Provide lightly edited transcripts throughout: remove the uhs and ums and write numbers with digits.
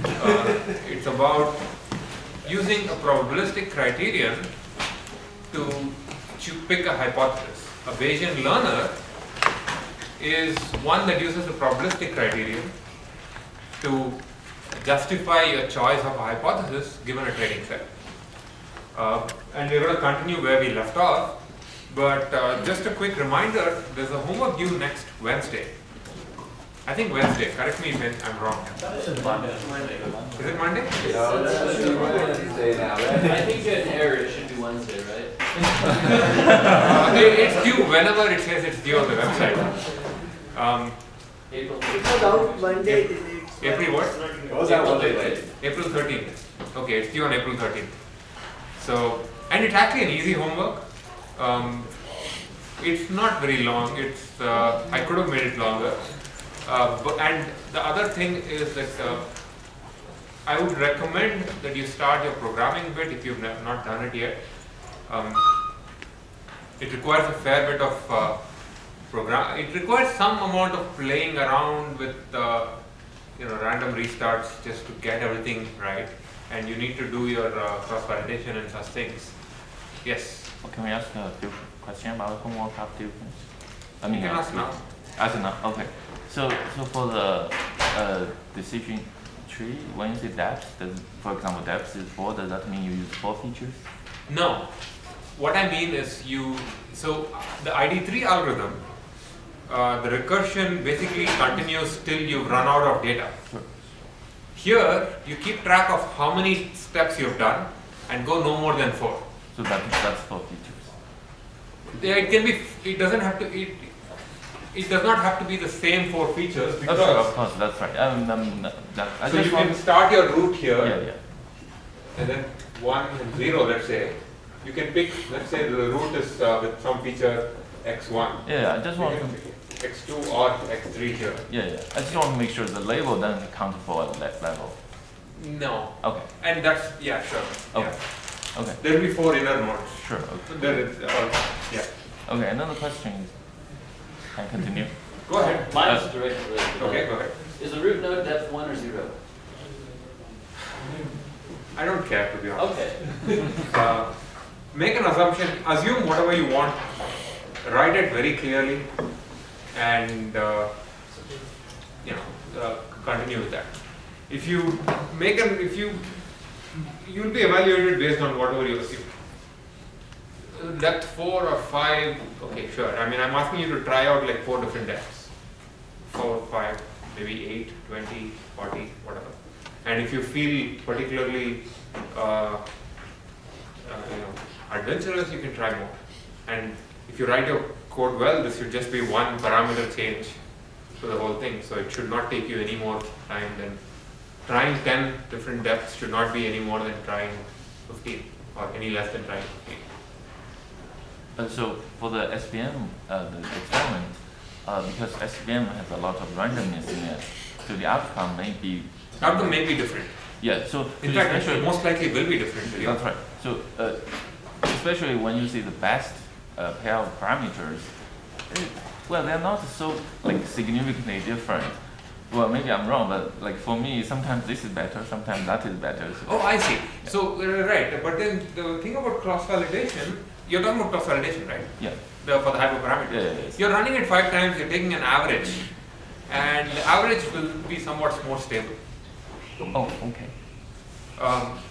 It's about using a probabilistic criterion to pick a hypothesis. A Bayesian learner is one that uses the probabilistic criterion to justify your choice of a hypothesis given a training set. And we're going to continue where we left off, but just a quick reminder, there's a homework due next Wednesday. I think Wednesday, correct me if I'm wrong. Is it Monday? Is it Monday? No, that should be Wednesday now, right? I think you had an error, it should be Wednesday, right? It's due whenever it says it's due on the website. April. It's out Monday. April what? What was that one day late? April 13th. Okay, it's due on April 13th. So, and it's actually an easy homework. It's not very long. It's I could have made it longer. And the other thing is that I would recommend that you start your programming bit if you've not done it yet. It requires a fair bit of it requires some amount of playing around with random restarts just to get everything right, and you need to do your cross-validation and such things. Yes? Can we ask a few questions about homework after you finish? You can ask now. Ask now, okay. So for the decision tree, when you say depth, for example, depth is 4, does that mean you use 4 features? No. What I mean is the ID3 algorithm, the recursion basically continues till you've run out of data. Sure. Here, you keep track of how many steps you've done and go no more than 4. So that's 4 features. Yeah, it can be, it doesn't have to, it does not have to be the same 4 features because Of course, that's right. so you can start your root here Yeah. and then 1 and 0, let's say. You can pick, let's say the root is with some feature x1. Yeah, I just You want can to. pick x2 or x3 here. Yeah. I just want to make sure the label doesn't count for that level. No. Okay. And that's, yeah, sure. Okay. Yeah. Okay. There will be 4 inner nodes. Sure. Okay. There is, yeah. Okay. Another question is, can I continue? Go ahead. Mine's directly related. Okay, go ahead. Is the root node depth 1 or 0? I don't care, to be honest. Okay. Make an assumption, assume whatever you want, write it very clearly, and continue with that. If you make you'll be evaluated based on whatever you assume. Depth 4 or 5, okay, sure. I mean, I'm asking you to try out like 4 different depths. 4, 5, maybe 8, 20, 40, whatever. And if you feel particularly adventurous, you can try more. And if you write your code well, this should just be one parameter change to the whole thing. So it should not take you any more time than trying 10 different depths should not be any more than trying 15 or any less than trying 15. So for the SVM, the experiment, because SVM has a lot of randomness in it, so the outcome may be different. Yeah. So In fact, it most likely will be different. that's right. So especially when you see the best pair of parameters, well, they're not so significantly different. Well, maybe I'm wrong, but for me, sometimes this is better, sometimes that is better. So Oh, I see. So right, but then the thing about cross-validation, you're talking about cross-validation, right? yeah. For the hyperparameter. Yeah. You're running it 5 times, you're taking an average, and the average will be somewhat more stable. Oh, okay.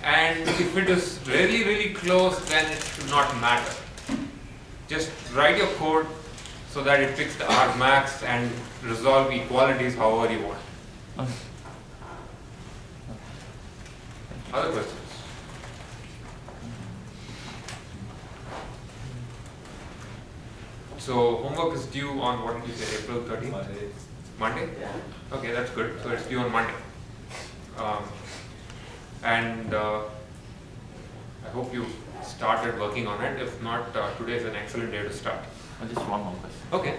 And if it is really, really close, then it should not matter. Just write your code so that it picks the argmax and resolve equalities however you want. Okay. Other questions? So homework is due on what did you say, April 13th? Monday. Monday? Yeah. Okay, that's good. So it's due on Monday. And I hope you started working on it. If not, today is an excellent day to start. Just one more question. Okay.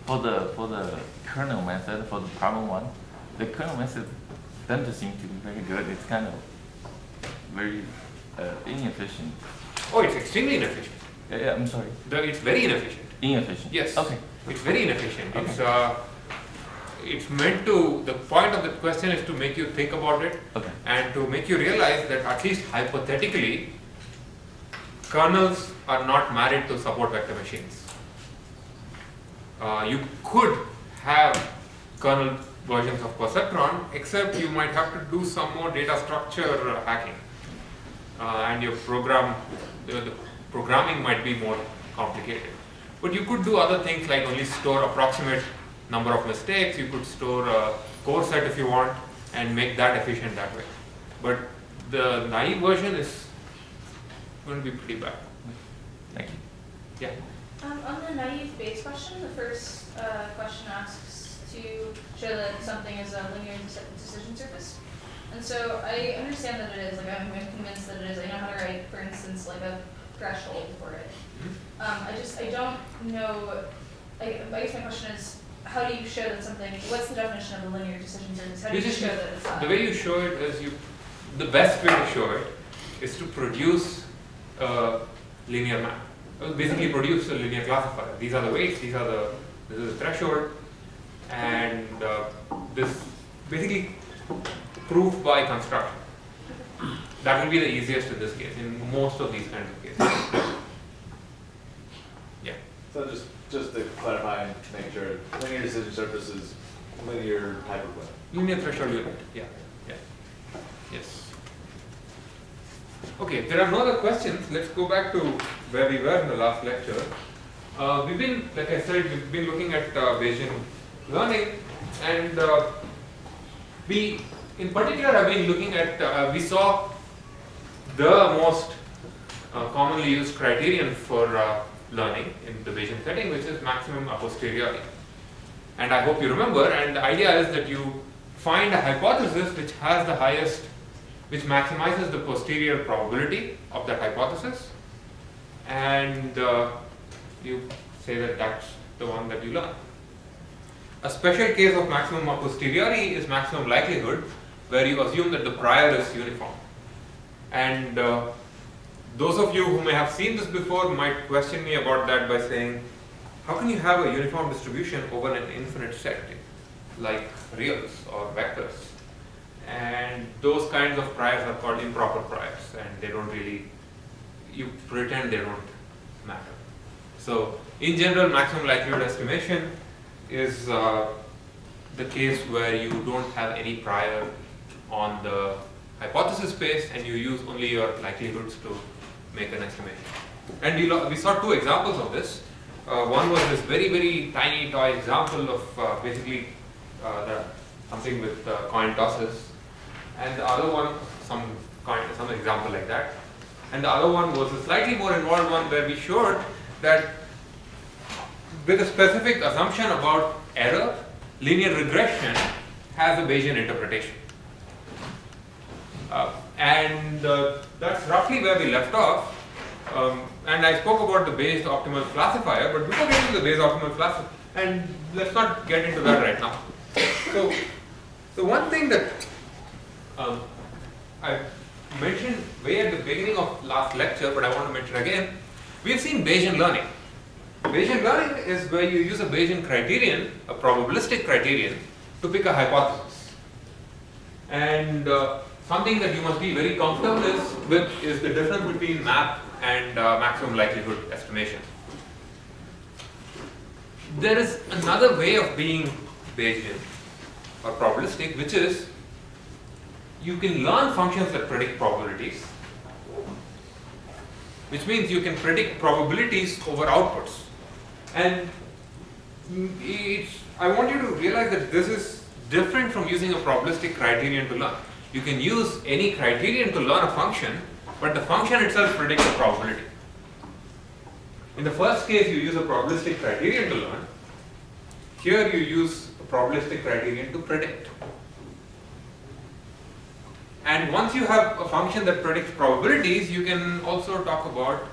For the kernel method, for the problem 1, the kernel method doesn't seem to be very good. It's kind of very inefficient. Oh, it's extremely inefficient. Yeah, I'm sorry. It's very inefficient. Inefficient. Yes. Okay. It's very inefficient. Okay. It's it's meant to, the point of the question is to make you think about it Okay. and to make you realize that at least hypothetically, kernels are not married to support vector machines. You could have kernel versions of perceptron, except you might have to do some more data structure hacking, and your program, the programming might be more complicated. But you could do other things like only store approximate number of mistakes. You could store a core set if you want and make that efficient that way. But the naive version is going to be pretty bad. Thank you. Yeah. On the naive Bayes question, the first question asks to show that something is a linear decision surface. And so I understand that it is, like I'm convinced that it is. I know how to write, for instance, like a threshold for it. I don't know, I guess my question is, how do you show that something, what's the definition of a linear decision surface? How do you show that it's The way you show it is the best way to show it is to produce a linear map. Basically produce a linear classifier. These are the weights, this is the threshold, and this basically proof by construction. That will be the easiest in this case, in most of these kinds of cases. Yeah. So just to clarify and make sure, linear decision surface is linear hyperplane. Linear threshold unit. Yeah. Yeah. Yes. Okay, if there are no other questions, let's go back to where we were in the last lecture. We've been, like I said, we've been looking at Bayesian learning, and we, in particular, have been looking at, we saw the most commonly used criterion for learning in the Bayesian setting, which is maximum a posteriori. And I hope you remember, and the idea is that you find a hypothesis which has the highest, which maximizes the posterior probability of that hypothesis, and you say that that's the one that you learn. A special case of maximum a posteriori is maximum likelihood, where you assume that the prior is uniform. And those of you who may have seen this before might question me about that by saying, how can you have a uniform distribution over an infinite set, like reals or vectors? And those kinds of priors are called improper priors, and they don't really, you pretend they don't matter. So in general, maximum likelihood estimation is the case where you don't have any prior on the hypothesis space, and you use only your likelihoods to make an estimation. And we saw two examples of this. One was this very, very tiny toy example of basically something with coin tosses, and the other one, some example like that. And the other one was a slightly more involved one where we showed that with a specific assumption about error, linear regression has a Bayesian interpretation. And that's roughly where we left off. And I spoke about the Bayes optimal classifier, but before getting to the Bayes optimal classifier, and let's not get into that right now. So the one thing that I mentioned way at the beginning of last lecture, but I want to mention again, we have seen Bayesian learning. Bayesian learning is where you use a Bayesian criterion, a probabilistic criterion, to pick a hypothesis. And something that you must be very comfortable with is the difference between map and maximum likelihood estimation. There is another way of being Bayesian or probabilistic, which is you can learn functions that predict probabilities, which means you can predict probabilities over outputs. And I want you to realize that this is different from using a probabilistic criterion to learn. You can use any criterion to learn a function, but the function itself predicts the probability. In the first case, you use a probabilistic criterion to learn. Here, you use a probabilistic criterion to predict. And once you have a function that predicts probabilities, you can also talk about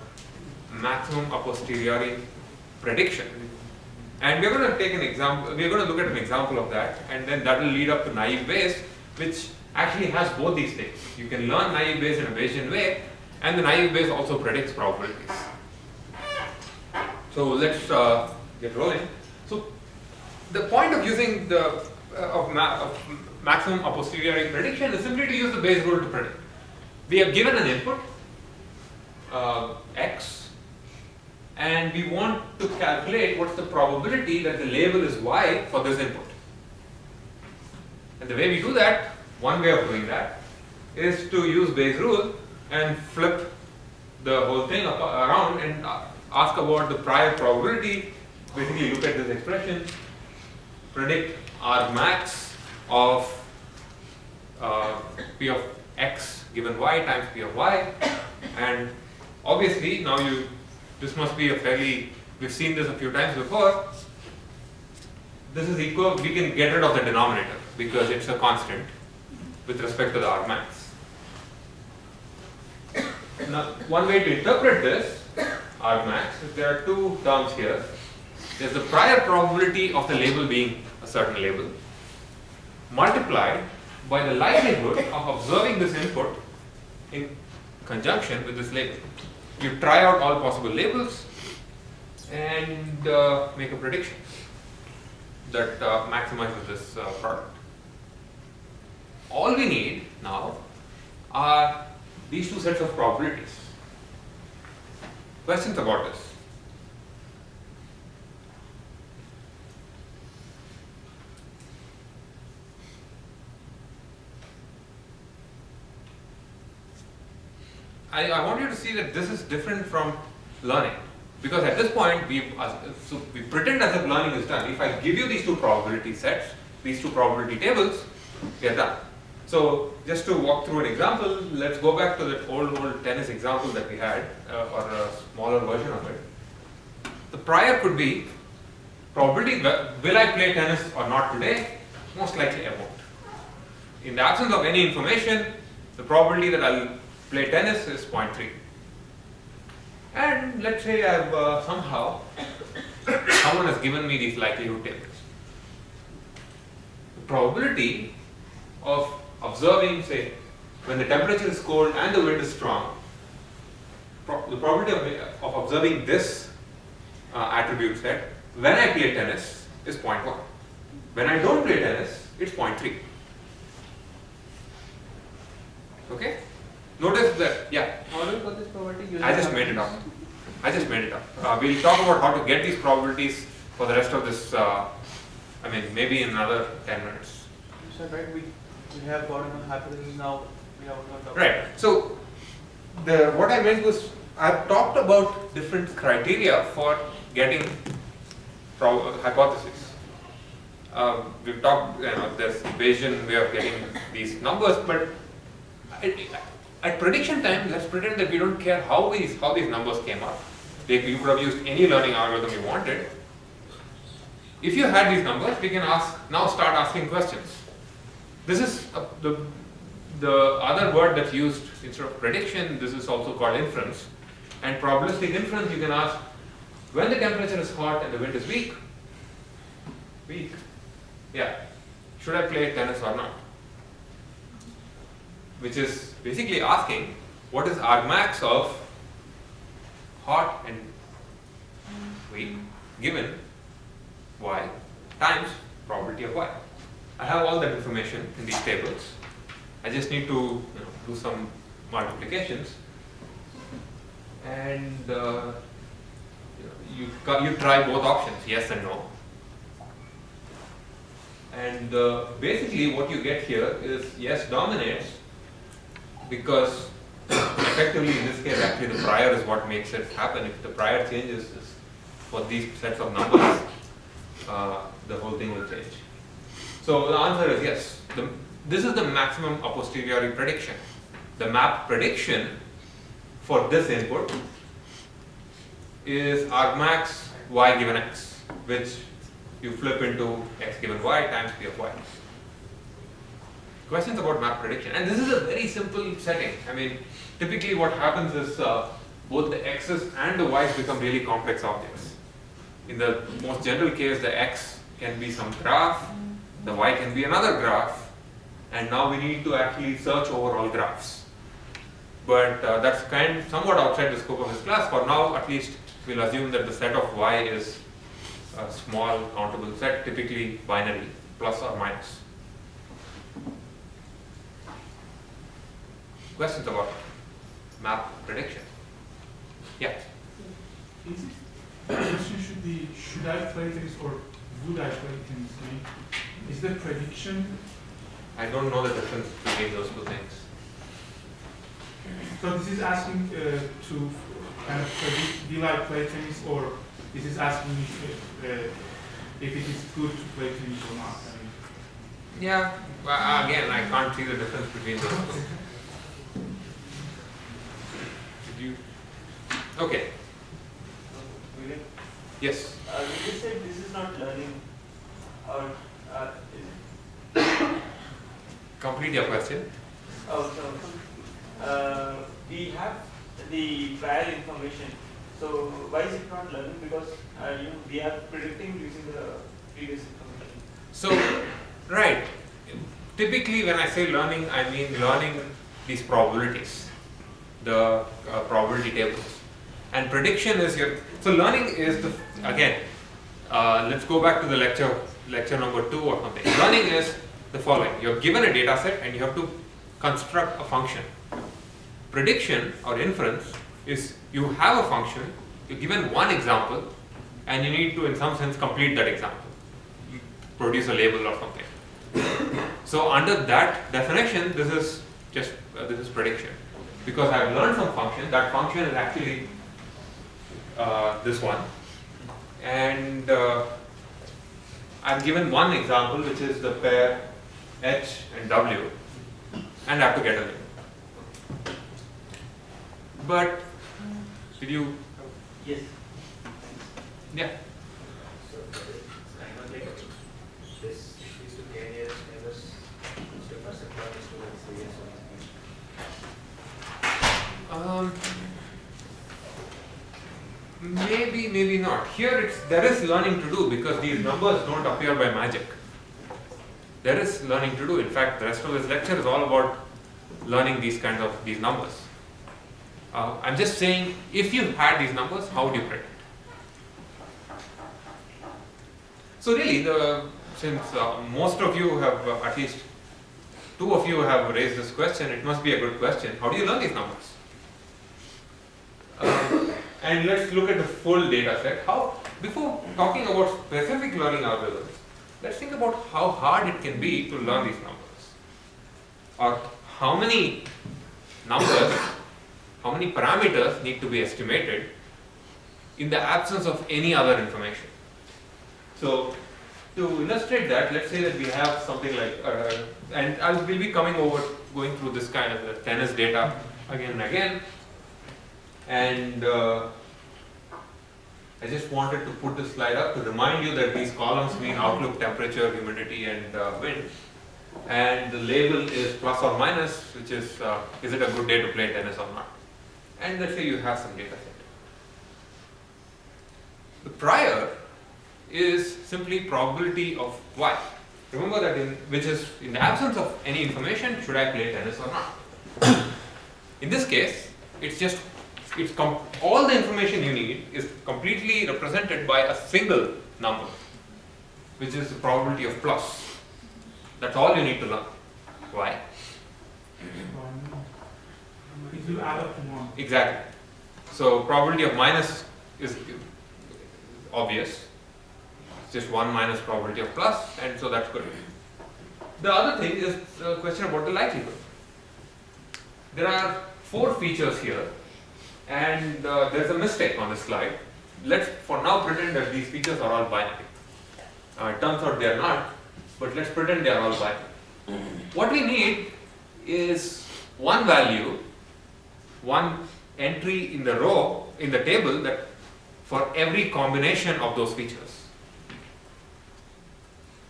maximum a posteriori prediction. And we're going to take an example, we're going to look at an example of that, and then that will lead up to naive Bayes, which actually has both these things. You can learn naive Bayes in a Bayesian way, and the naive Bayes also predicts probabilities. So let's get rolling. So the point of using the of maximum a posteriori prediction is simply to use the Bayes rule to predict. We have given an input, x, and we want to calculate what's the probability that the label is y for this input. And the way we do that, one way of doing that, is to use Bayes rule and flip the whole thing around and ask about the prior probability. Basically look at this expression, predict argmax of p of x given y times p of y, and obviously now this must be a fairly, we've seen this a few times before, this is equal, we can get rid of the denominator because it's a constant with respect to the argmax. Now, one way to interpret this argmax is there are two terms here. There's the prior probability of the label being a certain label multiplied by the likelihood of observing this input in conjunction with this label. You try out all possible labels and make a prediction that maximizes this product. All we need now are these two sets of probabilities. Questions about this? I want you to see that this is different from learning, because at this point we pretend as if learning is done. If I give you these two probability sets, these two probability tables, we are done. So just to walk through an example, let's go back to that old tennis example that we had, or a smaller version of it. The prior could be probability, will I play tennis or not today? Most likely I won't. In the absence of any information, the probability that I'll play tennis is 0.3. And let's say I've somehow, someone has given me these likelihood tables. The probability of observing, say, when the temperature is cold and the wind is strong, the probability of observing this attribute set when I play tennis is 0.1. When I don't play tennis, it's 0.3. Okay? Notice that, yeah. How do you put this probability using? I just made it up. We'll talk about how to get these probabilities for the rest of this, maybe in another 10 minutes. You said, right, we have gotten a hypothesis now, we have not talked. Right. So, what I meant was, I've talked about different criteria for getting hypotheses. We've talked, there's Bayesian way of getting these numbers, but at prediction time, let's pretend that we don't care how these numbers came up. You could have used any learning algorithm you wanted. If you had these numbers, we can now start asking questions. This is the other word that's used instead of prediction. This is also called inference. And probabilistic inference, you can ask, when the temperature is hot and the wind is weak, yeah, should I play tennis or not? Which is basically asking, what is argmax of hot and weak given y times probability of y. I have all that information in these tables. I just need to do some multiplications, and you try both options, yes and no. And basically what you get here is yes dominates, because effectively in this case actually the prior is what makes it happen. If the prior changes for these sets of numbers, the whole thing will change. So the answer is yes. This is the maximum a posteriori prediction. The map prediction for this input is argmax y given x, which you flip into x given y times p of y. Questions about map prediction? And this is a very simple setting. Typically what happens is both the x's and the y's become really complex objects. In the most general case, the x can be some graph, the y can be another graph, and now we need to actually search over all graphs. But that's somewhat outside the scope of this class. For now, at least, we'll assume that the set of y is a small countable set, typically binary. plus or minus. Questions about map prediction? Yeah. Is it, the question should be, should I play tennis or would I play tennis? Is the prediction, I don't know the difference between those two things. so this is asking to kind of predict, will I play tennis, or this is asking if it is good to play tennis or not? I mean, Yeah, well, again, I can't see the difference between those two. Did you? Okay, William, yes. you just said this is not learning, or Complete your question. we have the prior information. So why is it not learning? Because we are predicting using the previous information. So, right. Typically, when I say learning, I mean learning these probabilities, the probability tables. And prediction is your. So, learning is the. Again, let's go back to the lecture number 2 or something. Learning is the following: you're given a data set and you have to construct a function. Prediction or inference is you have a function, you're given one example, and you need to, in some sense, complete that example. You produce a label or something. So under that definition, this is just this is prediction, because I've learned some function. That function is actually this one, and I'm given one example, which is the pair H and W, and I have to get a label. But did you? Yes. Yeah. So I know like this is to 10 years neighbors, so first of all is to 3 years Maybe, maybe not. Here there is learning to do, because these numbers don't appear by magic. There is learning to do. In fact, the rest of this lecture is all about learning these numbers. I'm just saying, if you had these numbers, how would you predict? So really, since most of you have, at least 2 of you have raised this question, it must be a good question. How do you learn these numbers? And let's look at the full data set. Before talking about specific learning algorithms, let's think about how hard it can be to learn these numbers. Or how many numbers, how many parameters need to be estimated in the absence of any other information. So, to illustrate that, let's say that we have something like, and we'll be going through this kind of tennis data again and again. And I just wanted to put this slide up to remind you that these columns mean outlook, temperature, humidity, and wind. And the label is plus or minus, which is it a good day to play tennis or not? And let's say you have some data set. The prior is simply probability of y. Remember that which is in the absence of any information, should I play tennis or not? In this case, all the information you need is completely represented by a single number, which is the probability of plus. That's all you need to learn. Why? it will add up to 1. Exactly. So probability of minus is obvious. It's just 1 minus probability of plus, and so that's good. The other thing is a question about the likelihood. There are 4 features here, and there's a mistake on this slide. Let's for now pretend that these features are all binary. It turns out they are not, but let's pretend they are all binary. What we need is one value, one entry in the row, in the table, that for every combination of those features.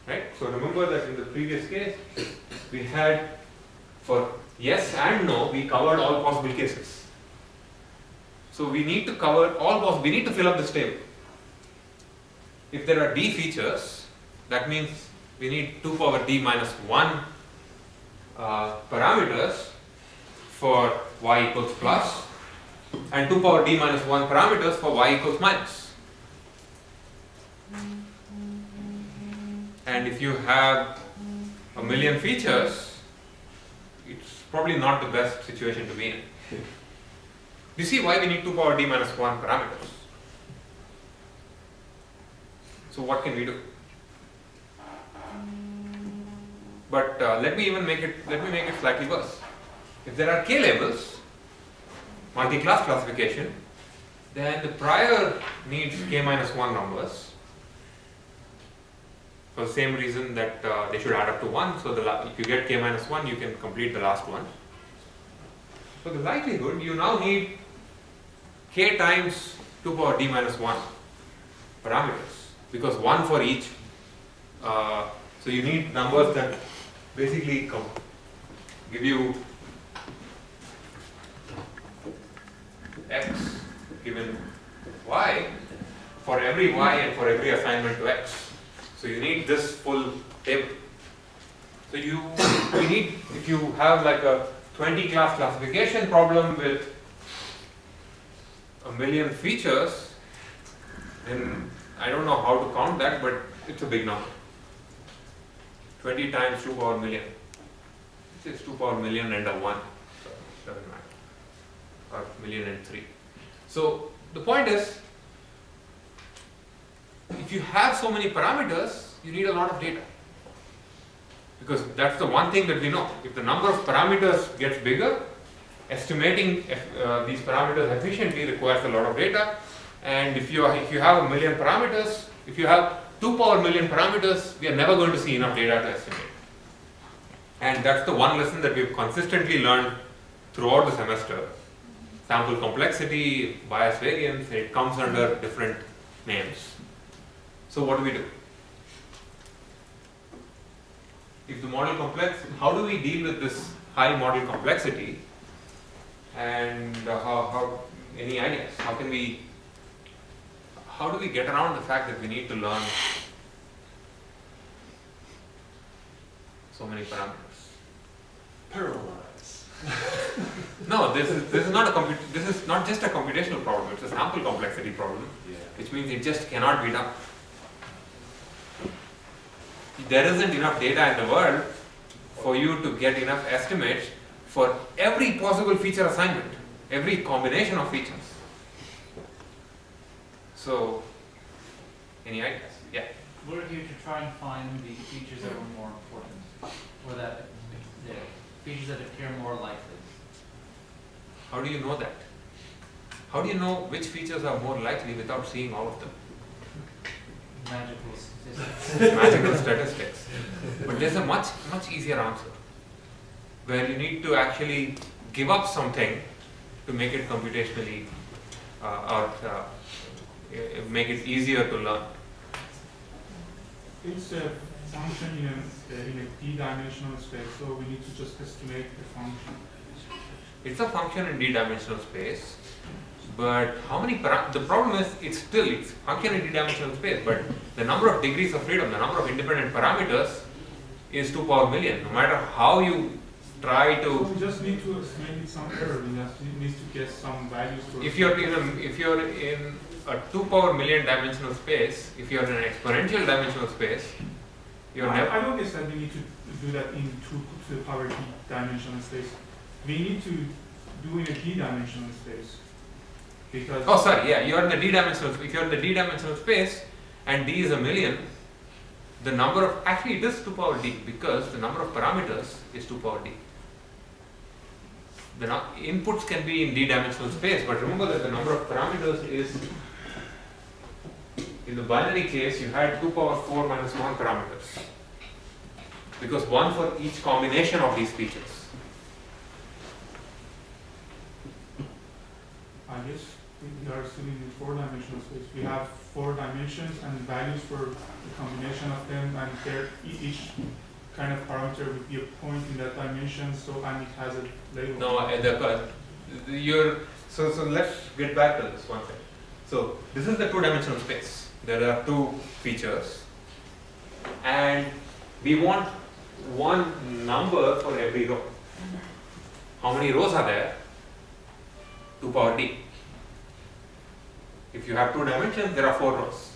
Right? So remember that in the previous case, we had for yes and no, we covered all possible cases. So we need to cover we need to fill up this table. If there are d features, that means we need 2 power d minus 1 parameters for y equals plus, and 2 power d minus 1 parameters for y equals minus. And if you have a million features, it's probably not the best situation to be in. You see why we need 2 power d minus 1 parameters. So what can we do? But let me make it slightly worse. If there are k labels, multi-class classification, then the prior needs k minus 1 numbers for the same reason that they should add up to 1. So if you get k minus 1, you can complete the last one. So the likelihood, you now need k times 2 power d minus 1 parameters, because 1 for each. So you need numbers that basically give you x given y for every y and for every assignment to x. So you need this full table. So you need, if you have like a 20 class classification problem with a million features, then I don't know how to count that, but it's a big number. 20 times 2 power million. This is 2 power million and a 1. So it doesn't matter. Or million and 3. So the point is, if you have so many parameters, you need a lot of data. Because that's the one thing that we know. If the number of parameters gets bigger, estimating these parameters efficiently requires a lot of data. And if you have a million parameters, if you have 2 power million parameters, we are never going to see enough data to estimate. And that's the one lesson that we've consistently learned throughout the semester. Sample complexity, bias variance, it comes under different names. So what do? If the model complex, how do we deal with this high model complexity? And how any ideas? How do we get around the fact that we need to learn so many parameters? Parallelize. No, this is not just a computational problem. It's a sample complexity problem, which means it just cannot be done. There isn't enough data in the world for you to get enough estimates for every possible feature assignment, every combination of features. So, any ideas? Yeah. What if you to try and find the features that are more important, or that the features that appear more likely? How do you know that? How do you know which features are more likely without seeing all of them? Magical statistics. Magical statistics. But there's a much easier answer, where you need to actually give up something to make it computationally make it easier to learn. It's a function in a d-dimensional space, so we need to just estimate the function. It's a function in d-dimensional space, but how many the problem is it's function in d-dimensional space, but the number of degrees of freedom, the number of independent parameters is 2 power million. No matter how you try So to, we just need to estimate some error. We need to get some values for. if you're in a 2 power million dimensional space, if you're in an exponential dimensional space, you're never. I don't guess that we need to do that in 2 to the power d dimensional space. We need to do in a d-dimensional space. Because Oh, sorry, yeah, you're in the d-dimensional, if you're in the d-dimensional space and d is a million, the number of, actually it is 2 power d because the number of parameters is 2 power d. The inputs can be in d-dimensional space, but remember that the number of parameters is, in the binary case, you had 2 power 4 minus 1 parameters, because 1 for each combination of these features. I guess we are still in the 4-dimensional space. We have 4 dimensions and values for the combination of them, and each kind of parameter would be a point in that dimension, and it has a label. No, so let's get back to this one thing. So this is the 2-dimensional space. There are 2 features, and we want one number for every row. How many rows are there? 2 power d. If you have 2 dimensions, there are 4 rows.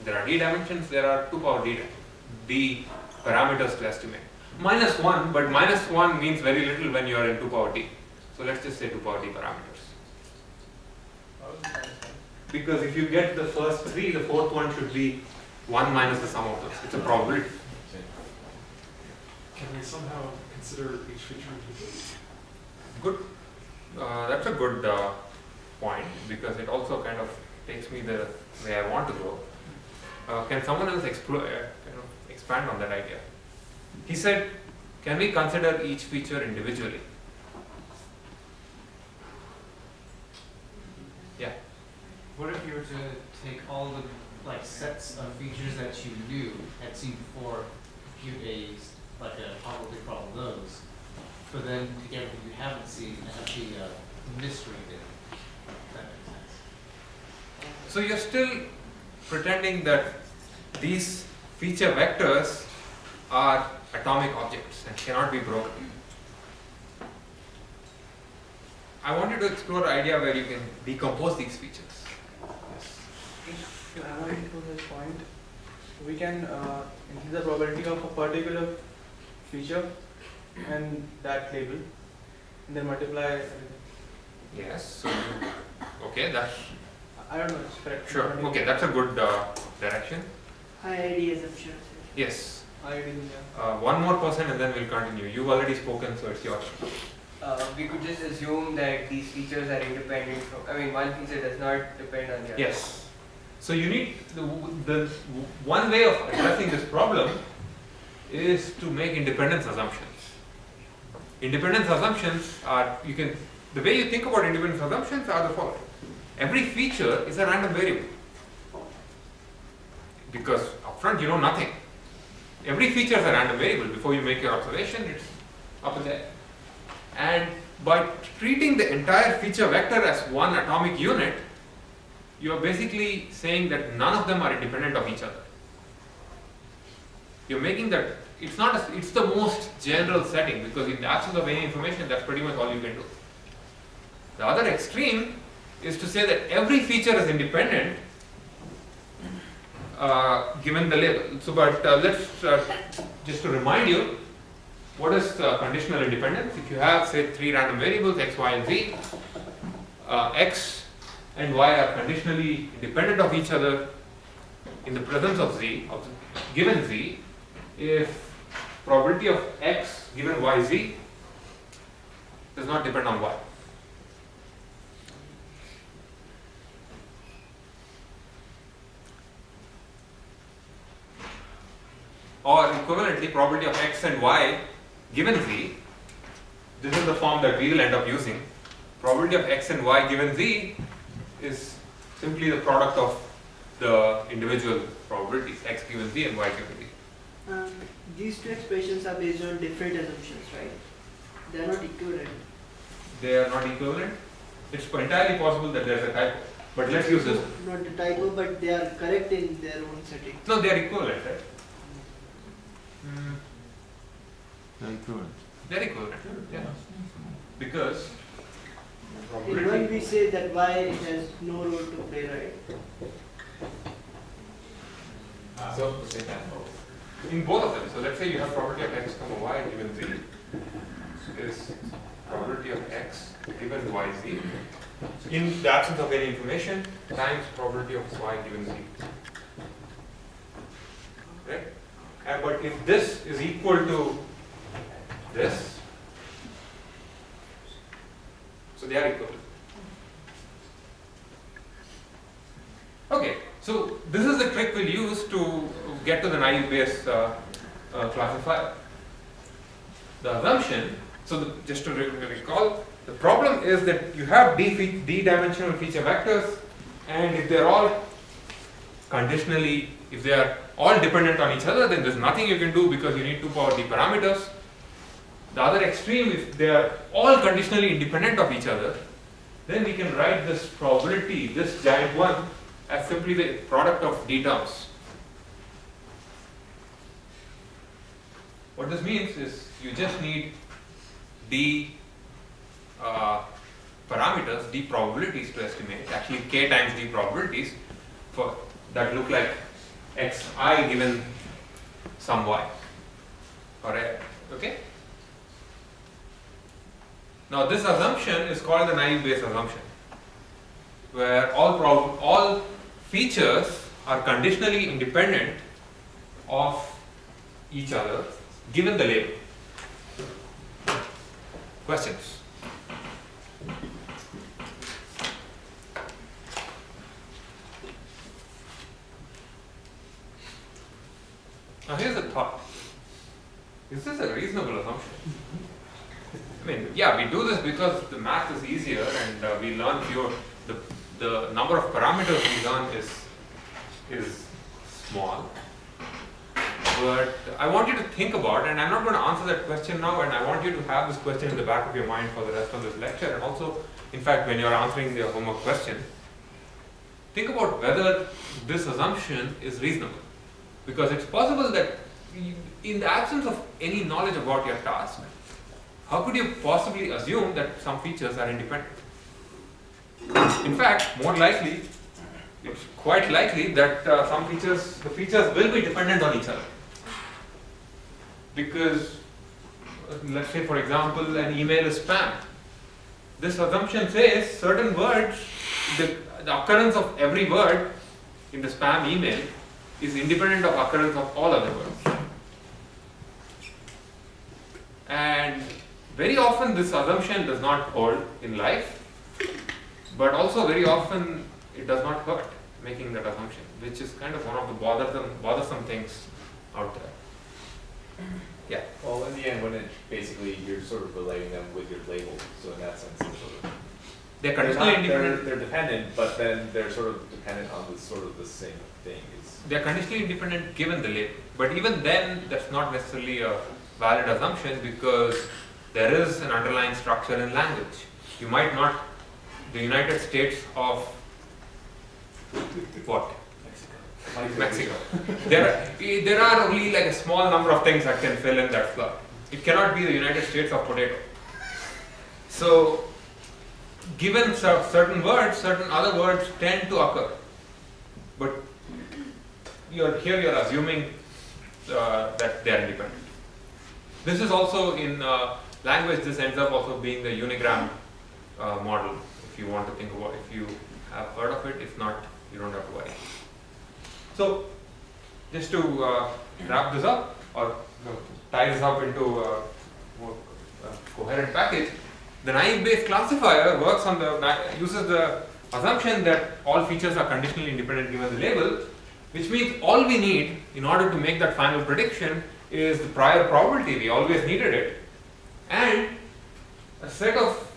There are d dimensions, there are 2 power d. d parameters to estimate. -1, but -1 means very little when you are in 2 power d. So let's just say 2 power d parameters. Because if you get the first 3, the fourth one should be 1 minus the sum of those. It's a probability. Can we somehow consider each feature individually? Good. That's a good point, because it also kind of takes me the way I want to go. Can someone else expand on that idea? He said, can we consider each feature individually? Yeah. What if you were to take all the like sets of features that you knew had seen before, compute a probability for all of those, but then take everything you haven't seen and have the mystery bit. If that makes sense. So you're still pretending that these feature vectors are atomic objects and cannot be broken. I want you to explore an idea where you can decompose these features. To add on to this point, we can increase the probability of a particular feature and that label, and then multiply everything. Yes. So okay, that's I don't know, it's correct. sure. Okay, that's a good direction. IID assumption. Yes. I didn't, One more person and then we'll continue. You've already spoken, so it's yours. We could just assume that these features are independent from, I mean, one feature does not depend on the other. Yes. So you need the one way of addressing this problem is to make independence assumptions. Independence assumptions are, the way you think about independence assumptions are the following. Every feature is a random variable, because upfront you know nothing. Every feature is a random variable. Before you make your observation, it's up in there. And by treating the entire feature vector as one atomic unit, you are basically saying that none of them are independent of each other. You're making that, it's the most general setting, because in the absence of any information, that's pretty much all you can do. The other extreme is to say that every feature is independent given the label. So, but let's just to remind you, what is conditional independence? If you have, say, 3 random variables, x, y, and z, x and y are conditionally independent of each other in the presence of z, given z, if probability of x given yz does not depend on y. Or equivalently, probability of x and y given z, this is the form that we will end up using. Probability of x and y given z is simply the product of the individual probabilities, x given z and y given z. These two expressions are based on different assumptions, right? They are not equivalent. They are not equivalent. It's entirely possible that there is a typo, but let's use this. Not the typo, but they are correct in their own setting. No, they are equivalent, right? They're equivalent. They're equivalent, yeah. Because In one we say that y has no role to play, right? so in both of them, so let's say you have probability of x comma y given z is probability of x given yz in the absence of any information times probability of y given z. Right? But if this is equal to this, so they are equivalent. Okay, so this is the trick we'll use to get to the naive Bayes classifier. The assumption, so just to recall, the problem is that you have d-dimensional feature vectors, and if they're all conditionally, if they are all dependent on each other, then there's nothing you can do because you need 2 power d parameters. The other extreme, if they are all conditionally independent of each other, then we can write this probability, this giant one, as simply the product of d terms. What this means is you just need d parameters, d probabilities to estimate, actually k times d probabilities for that look like xi given some y. Alright, okay? Now this assumption is called the naive Bayes assumption, where all features are conditionally independent of each other given the label. Questions? Now here's a thought. Is this a reasonable assumption? I mean, yeah, we do this because the math is easier and we learn fewer. The number of parameters we learn is small. But I want you to think about, and I'm not going to answer that question now, and I want you to have this question in the back of your mind for the rest of this lecture, and also, in fact, when you're answering the homework question, think about whether this assumption is reasonable. Because it's possible that in the absence of any knowledge about your task, how could you possibly assume that some features are independent? In fact, more likely, it's quite likely that the features will be dependent on each other. Because, let's say for example, an email is spam. This assumption says certain words, the occurrence of every word in the spam email is independent of occurrence of all other words. And very often this assumption does not hold in life, but also very often it does not hurt making that assumption, which is kind of one of the bothersome things out there. Yeah. Well, in the end, when it basically you're sort of relating them with your label, so in that sense, they're sort of they're conditionally independent. They're dependent, but then they're sort of dependent on the sort of the same thing. They're conditionally independent given the label, but even then, that's not necessarily a valid assumption because there is an underlying structure in language. You might not. The United States of what? Mexico. There are only like a small number of things that can fill in that slot. It cannot be the United States of potato. So, given certain words, certain other words tend to occur. But you're assuming that they are independent. This is also in language. This ends up also being the unigram model. If you want to think about, if you have heard of it. If not, you don't have to worry. So, just to wrap this up or tie this up into a more coherent package, the naive Bayes classifier works on uses the assumption that all features are conditionally independent given the label, which means all we need in order to make that final prediction is the prior probability. We always needed it, and a set of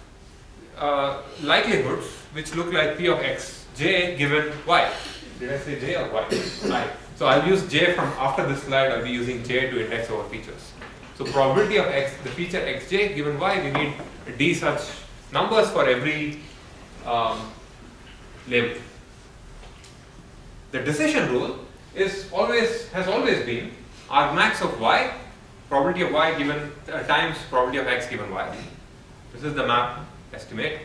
likelihoods which look like P of x j given y. Did I say j or y? I. So I'll use j from after this slide. I'll be using j to index over features. So probability of x, the feature xj given y, we need d such numbers for every label. The decision rule has always been argmax of y, probability of y given times probability of x given y. This is the map estimate.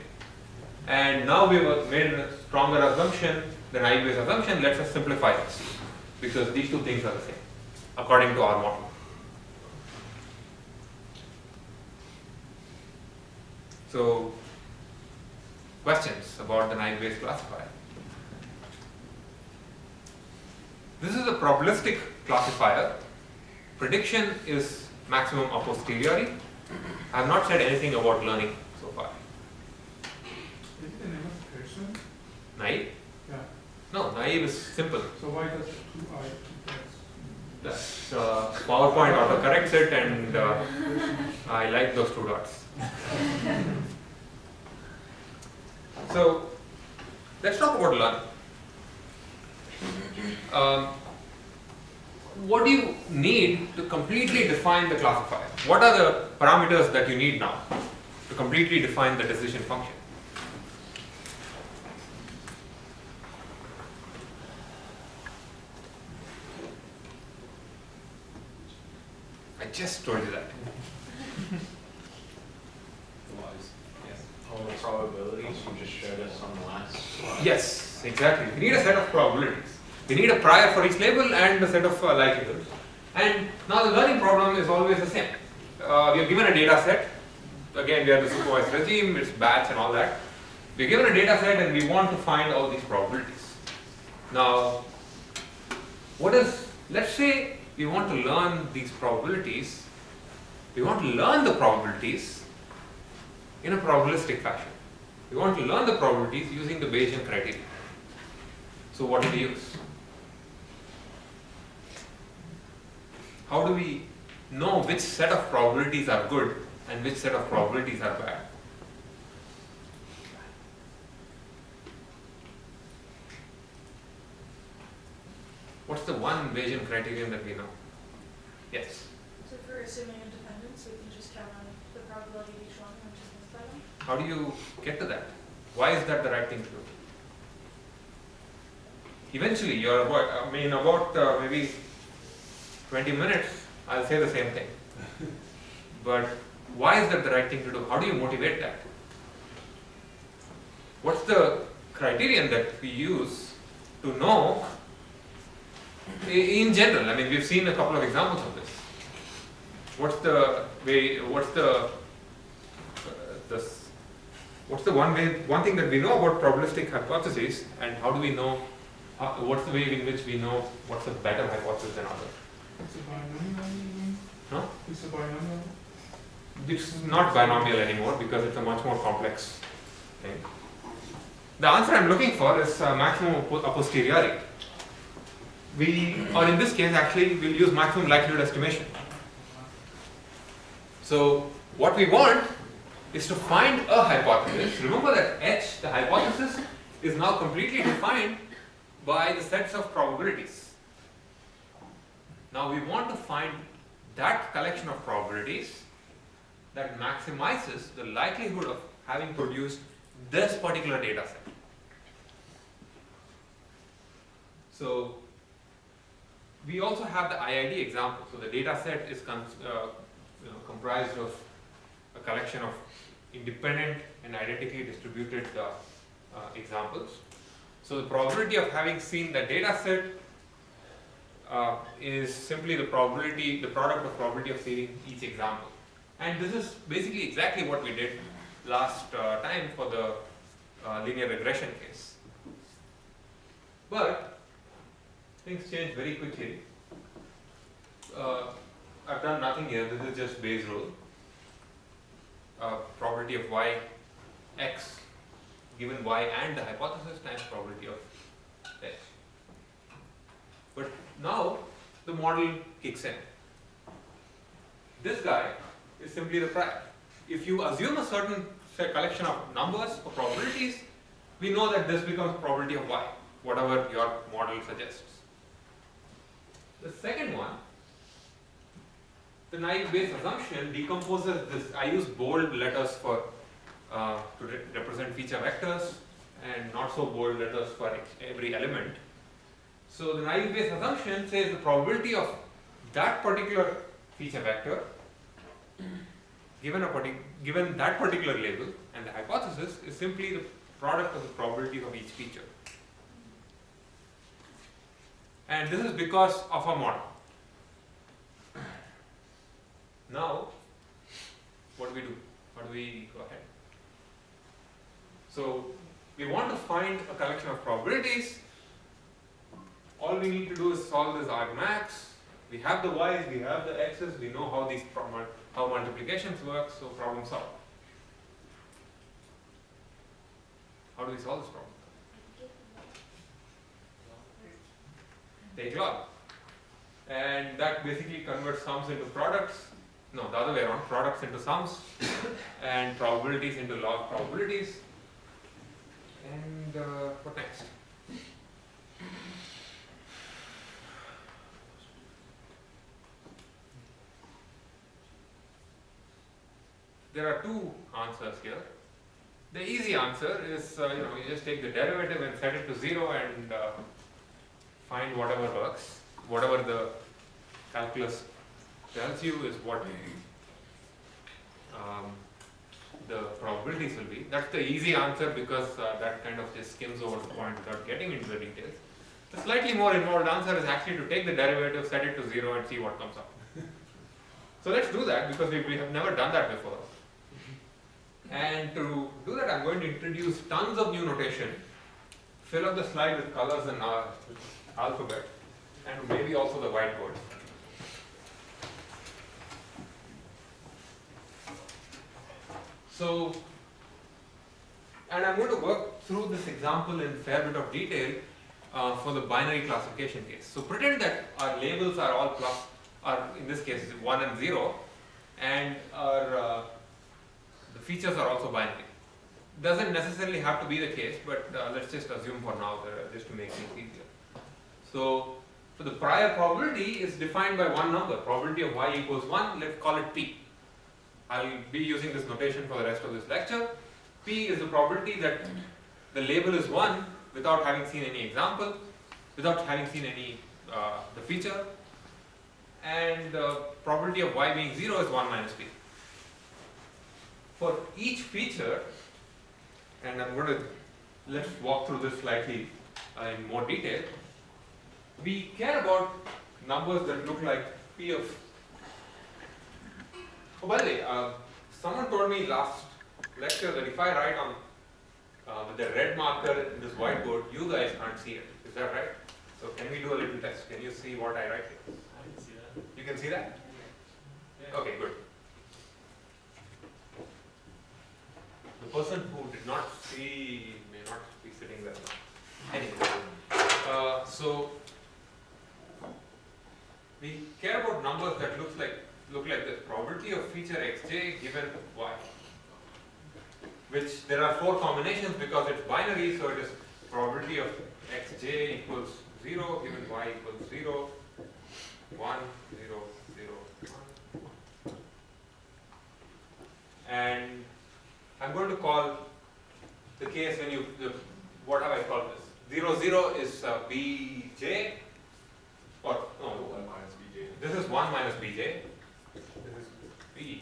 And now we've made a stronger assumption, the naive Bayes assumption. Let's just simplify this because these two things are the same according to our model. So, questions about the naive Bayes classifier? This is a probabilistic classifier. Prediction is maximum a posteriori. I have not said anything about learning so far. Is it the name of the person? Naive? Yeah. No, naive is simple. So why does 2i That's PowerPoint autocorrects it, and I like those two dots. So, let's talk about learning. What do you need to completely define the classifier? What are the parameters that you need now to completely define the decision function? I just told you that. All the probabilities you just showed us on the last slide. Yes, exactly. We need a set of probabilities. We need a prior for each label and a set of likelihoods. And now the learning problem is always the same. We are given a data set. Again, we are the supervised regime, it's batch and all that. We are given a data set and we want to find all these probabilities. Now, let's say we want to learn these probabilities. We want to learn the probabilities in a probabilistic fashion. We want to learn the probabilities using the Bayesian criteria. So what do we use? How do we know which set of probabilities are good and which set of probabilities are bad? What's the one Bayesian criterion that we know? Yes? So if we're assuming independence, we can just count on the probability of each one and just multiply them? How do you get to that? Why is that the right thing to do? Eventually, you're about, maybe 20 minutes, I'll say the same thing. But why is that the right thing to do? How do you motivate that? What's the criterion that we use to know in general? I mean, we've seen a couple of examples of this. What's the one thing that we know about probabilistic hypotheses, and how do we know, what's the way in which we know what's a better hypothesis than others? It's a binomial. Huh? It's a binomial. It's not binomial anymore because it's a much more complex thing. The answer I'm looking for is maximum a posteriori. Or in this case actually, we'll use maximum likelihood estimation. So what we want is to find a hypothesis. Remember that H, the hypothesis, is now completely defined by the sets of probabilities. Now we want to find that collection of probabilities that maximizes the likelihood of having produced this particular data set. So we also have the IID example. So the data set is comprised of a collection of independent and identically distributed examples. So the probability of having seen the data set is simply the product of probability of seeing each example. And this is basically exactly what we did last time for the linear regression case. But things change very quickly. I've done nothing here. This is just Bayes' rule. Probability of y x given y and the hypothesis times probability of h. But now the model kicks in. This guy is simply the prior. If you assume a certain collection of numbers or probabilities, we know that this becomes probability of y, whatever your model suggests. The second one, the naive Bayes assumption decomposes this. I use bold letters for to represent feature vectors and not so bold letters for every element. So the naive Bayes assumption says the probability of that particular feature vector given that particular label, and the hypothesis is simply the product of the probability of each feature. And this is because of our model. Now, what do we do? How do we go ahead? So, we want to find a collection of probabilities. All we need to do is solve this argmax. We have the y's, we have the x's, we know how multiplications work, so problem solved. How do we solve this problem? Take log. And that basically converts sums into products. No, the other way around, products into sums and probabilities into log probabilities. And what next? There are two answers here. The easy answer is, you just take the derivative and set it to 0 and find whatever works. Whatever the calculus tells you is what the probabilities will be. That's the easy answer because that kind of just skims over the point without getting into the details. The slightly more involved answer is actually to take the derivative, set it to 0 and see what comes up. So let's do that because we have never done that before. And to do that, I'm going to introduce tons of new notation, fill up the slide with colors and alphabet, and maybe also the whiteboard. So, and I'm going to work through this example in a fair bit of detail for the binary classification case. So pretend that our labels are all plus, or in this case 1 and 0, and our the features are also binary. Doesn't necessarily have to be the case, but let's just assume for now, just to make things easier. So for the prior probability is defined by one number, probability of y equals 1, let's call it p. I'll be using this notation for the rest of this lecture. P is the probability that the label is 1 without having seen any example, without having seen any the feature, and the probability of y being 0 is 1 minus p. For each feature, and I'm going to, let's walk through this slightly in more detail. We care about numbers that look like p of. Oh, by the way, someone told me last lecture that if I write on with the red marker in this whiteboard, you guys can't see it. Is that right? So can we do a little test? Can you see what I write here? I can see that. You can see that? Yeah. Okay, good. The person who did not see may not be sitting there now. Anyway, so we care about numbers that look like this. Probability of feature xj given y, which there are 4 combinations because it's binary, so it is probability of xj equals 0 given y equals 0, 1, 0, 0, 1. And I'm going to call the case when you, what have I called this? 0, 0 is bj, or no, 1 minus bj. this is 1 minus bj, this is bj,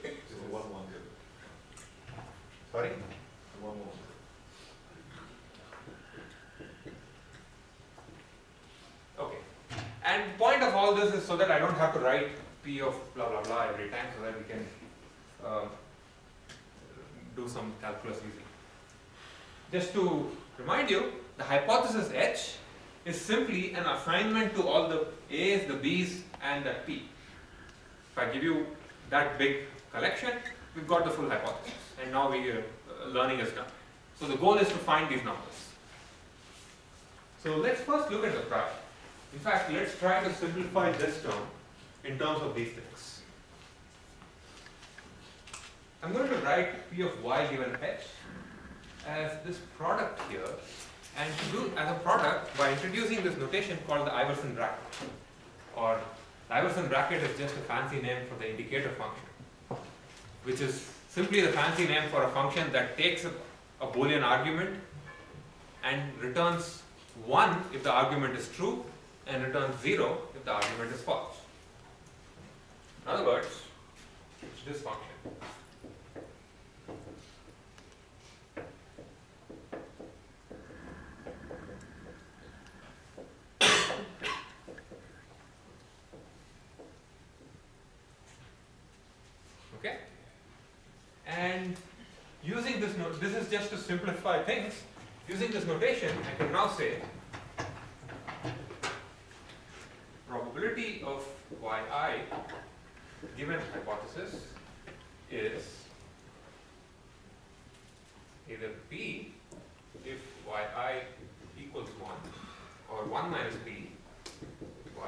This is 1, 1, 0. sorry? 1, 1. Okay. And point of all this is so that I don't have to write p of blah blah blah every time, so that we can do some calculus easily. Just to remind you, the hypothesis H is simply an assignment to all the A's, the B's, and the P. If I give you that big collection, we've got the full hypothesis, and now learning is done. So the goal is to find these numbers. So let's first look at the prior. In fact, let's try to simplify this term in terms of these things. I'm going to write p of y given h as this product here, and to do as a product by introducing this notation called the Iverson bracket. Or the Iverson bracket is just a fancy name for the indicator function, which is simply the fancy name for a function that takes a Boolean argument and returns 1 if the argument is true and returns 0 if the argument is false. In other words, it's this function. Okay? And using this note, this is just to simplify things. Using this notation, I can now say probability of yi given hypothesis is either p if yi equals 1 or 1 minus p if yi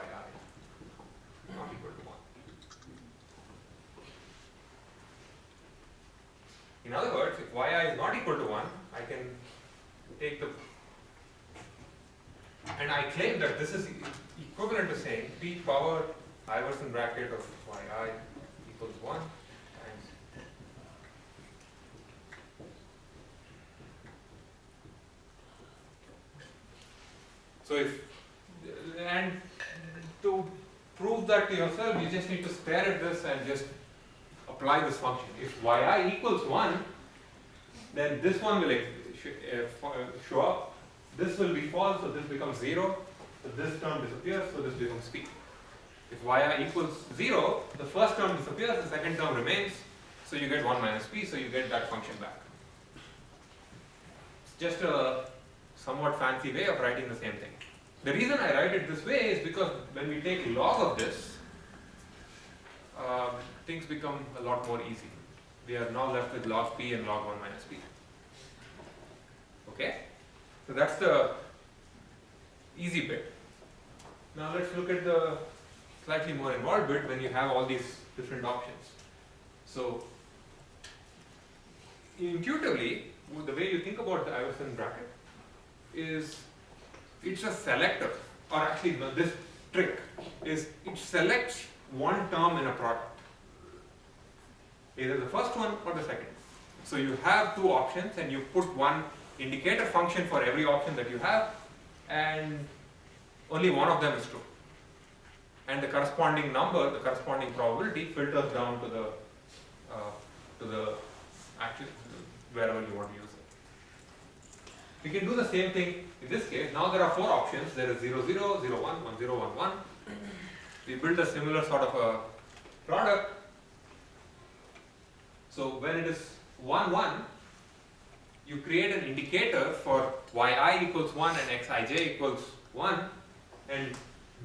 not equal to 1. In other words, if yi is not equal to 1, I can take the, and I claim that this is equivalent to saying p power Iverson bracket of yi equals 1 times so if, and to prove that to yourself, you just need to stare at this and just apply this function. If yi equals 1, then this one will show up, this will be false, so this becomes 0. So this term disappears, so this becomes p. If yi equals 0, the first term disappears, the second term remains, so you get 1 minus p, so you get that function back. It's just a somewhat fancy way of writing the same thing. The reason I write it this way is because when we take log of this, things become a lot more easy. We are now left with log p and log 1 minus p. Okay? So that's the easy bit. Now let's look at the slightly more involved bit when you have all these different options. So intuitively, the way you think about the Iverson bracket is it's a selector, or actually no, this trick is it selects one term in a product, either the first one or the second. So you have two options and you put one indicator function for every option that you have, and only one of them is true. And the corresponding number, the corresponding probability filters down to the actual wherever you want to use it. We can do the same thing in this case. Now there are four options. There is 0, 0, 0, 1, 1, 0, 1, 1. We build a similar sort of a product. So when it is 1, 1, you create an indicator for yi equals 1 and xij equals 1, and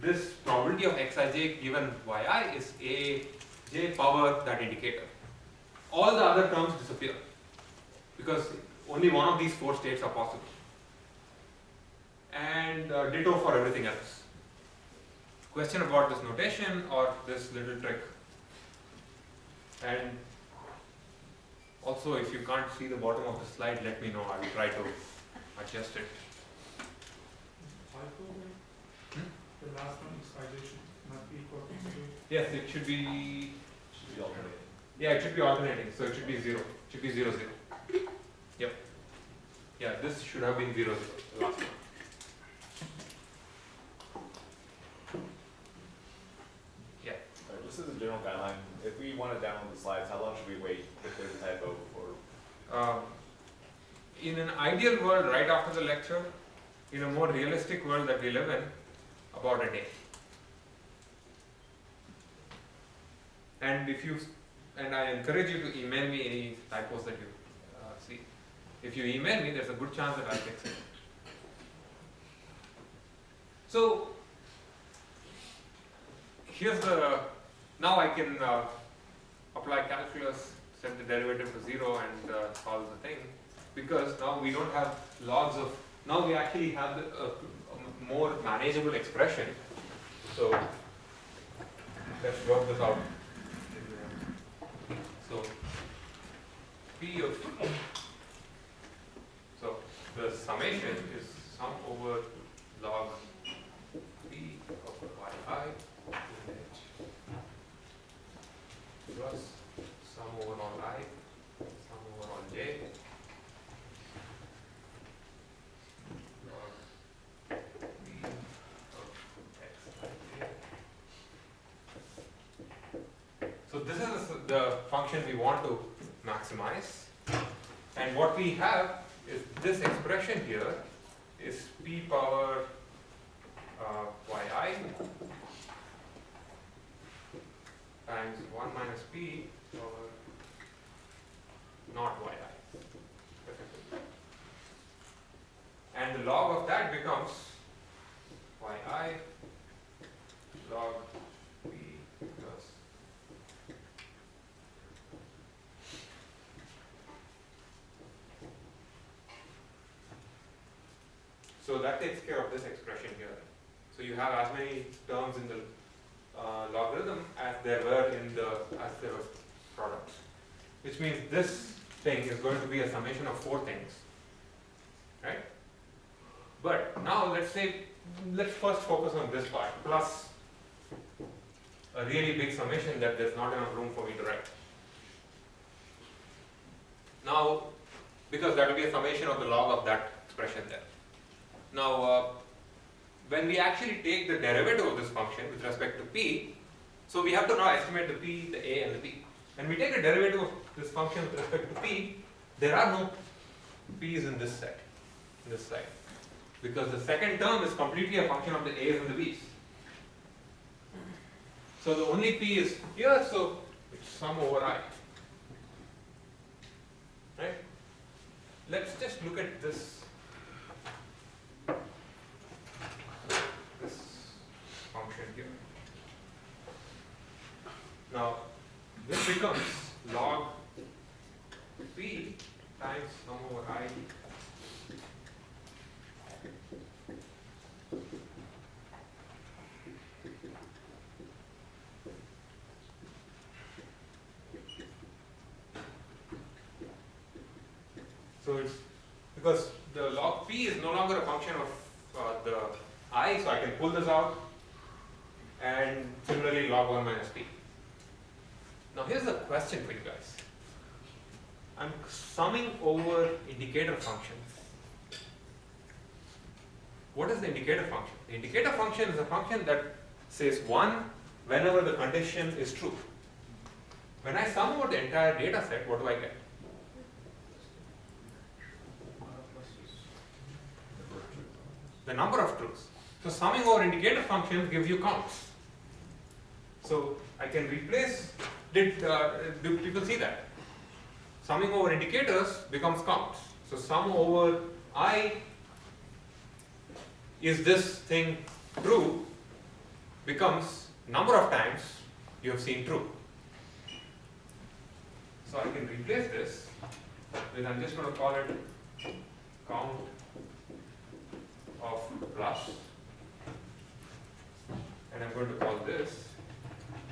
this probability of xij given yi is aj power that indicator. All the other terms disappear because only one of these four states are possible. And ditto for everything else. Question about this notation or this little trick? And also, if you can't see the bottom of the slide, let me know. I will try to adjust it. The last one, xization, not be equal to 0. Yes, it should be. Should be alternating. Yeah, it should be alternating. So it should be 0. It should be 0, 0. Yep. Yeah, this should have been 0, 0. The last one. Yeah. Alright, just as a general guideline, if we want to download the slides, how long should we wait if there's a typo before? In an ideal world, right after the lecture, in a more realistic world that we live in, about a day. And I encourage you to email me any typos that you see. If you email me, there's a good chance that I'll fix it. So here's now I can apply calculus, set the derivative to 0 and solve the thing, because now we don't have logs of, now we actually have a more manageable expression. So let's work this out. So P of, so the summation is sum over log P of yi plus sum over all I, sum over all j, log P of xij. So this is the function we want to maximize, and what we have is this expression here is p power yi times 1 minus p power not yi, effectively. And the log of that becomes yi log p plus so that takes care of this expression here. So you have as many terms in the logarithm as there were in the products, which means this thing is going to be a summation of 4 things, right? But now let's first focus on this part plus a really big summation that there's not enough room for me to write. Now, because that will be a summation of the log of that expression there. Now, when we actually take the derivative of this function with respect to p, so we have to now estimate the p, the a, and the b. When we take a derivative of this function with respect to p, there are no p's in this set, in this side. because the second term is completely a function of the a's and the b's. So the only p is here, so it's sum over I. Right? Let's just look at this function here. Now this becomes log p times sum over I. So it's because the log p is no longer a function of the I, so I can pull this out, and similarly log 1 minus p. Now here's the question for you guys. I'm summing over indicator functions. What is the indicator function? The indicator function is a function that says 1 whenever the condition is true. When I sum over the entire data set, what do I get? The number of truths. So summing over indicator functions gives you counts. So I can replace, do people see that? Summing over indicators becomes counts. So sum over I, is this thing true, becomes number of times you have seen true. So I can replace this with, I'm just going to call it count of plus, and I'm going to call this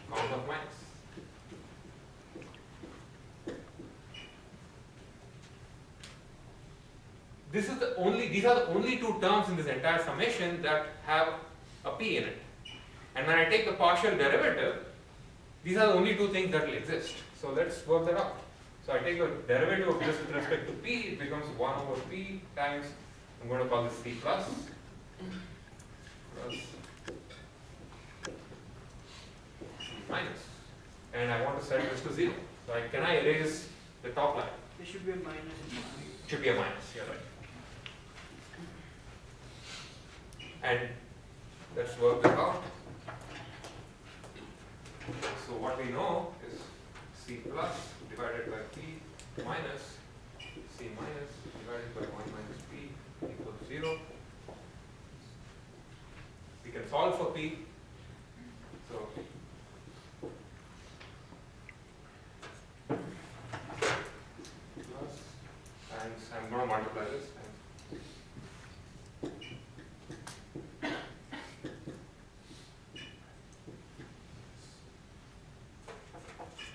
count of minus. These are the only two terms in this entire summation that have a p in it. And when I take the partial derivative, these are the only two things that will exist. So let's work that out. So I take the derivative of this with respect to p, it becomes 1 over p times, I'm going to call this c plus c minus. And I want to set this to 0. So can I erase the top line? There should be a minus. Should be a minus, you're right. And let's work that out. So what we know is c plus divided by p minus c minus divided by 1 minus p equals 0. We can solve for p. So plus times, I'm going to multiply this times.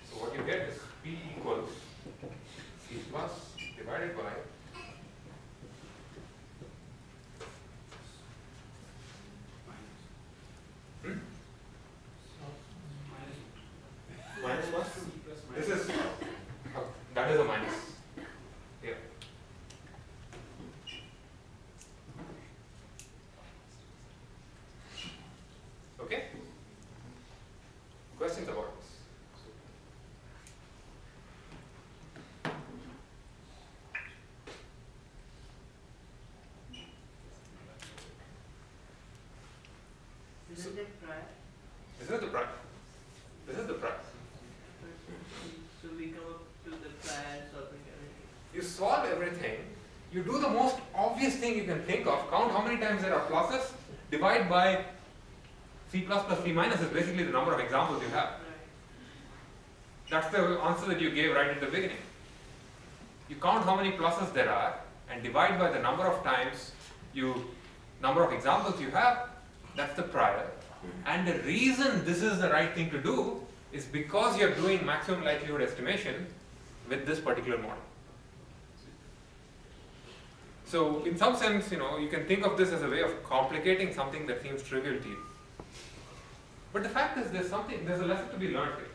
So what you get is p equals c plus divided by minus what? This is that is a minus here. Okay? Questions about this? This is the prior. This is the price. This is the price. So we come up to the prior solving everything. You solve everything. You do the most obvious thing you can think of. Count how many times there are pluses. Divide by c plus c minus is basically the number of examples you have. That's the answer that you gave right at the beginning. You count how many pluses there are and divide by the number of times number of examples you have. That's the prior. And the reason this is the right thing to do is because you're doing maximum likelihood estimation with this particular model. So in some sense, you can think of this as a way of complicating something that seems trivial to you. But the fact is there's a lesson to be learned here.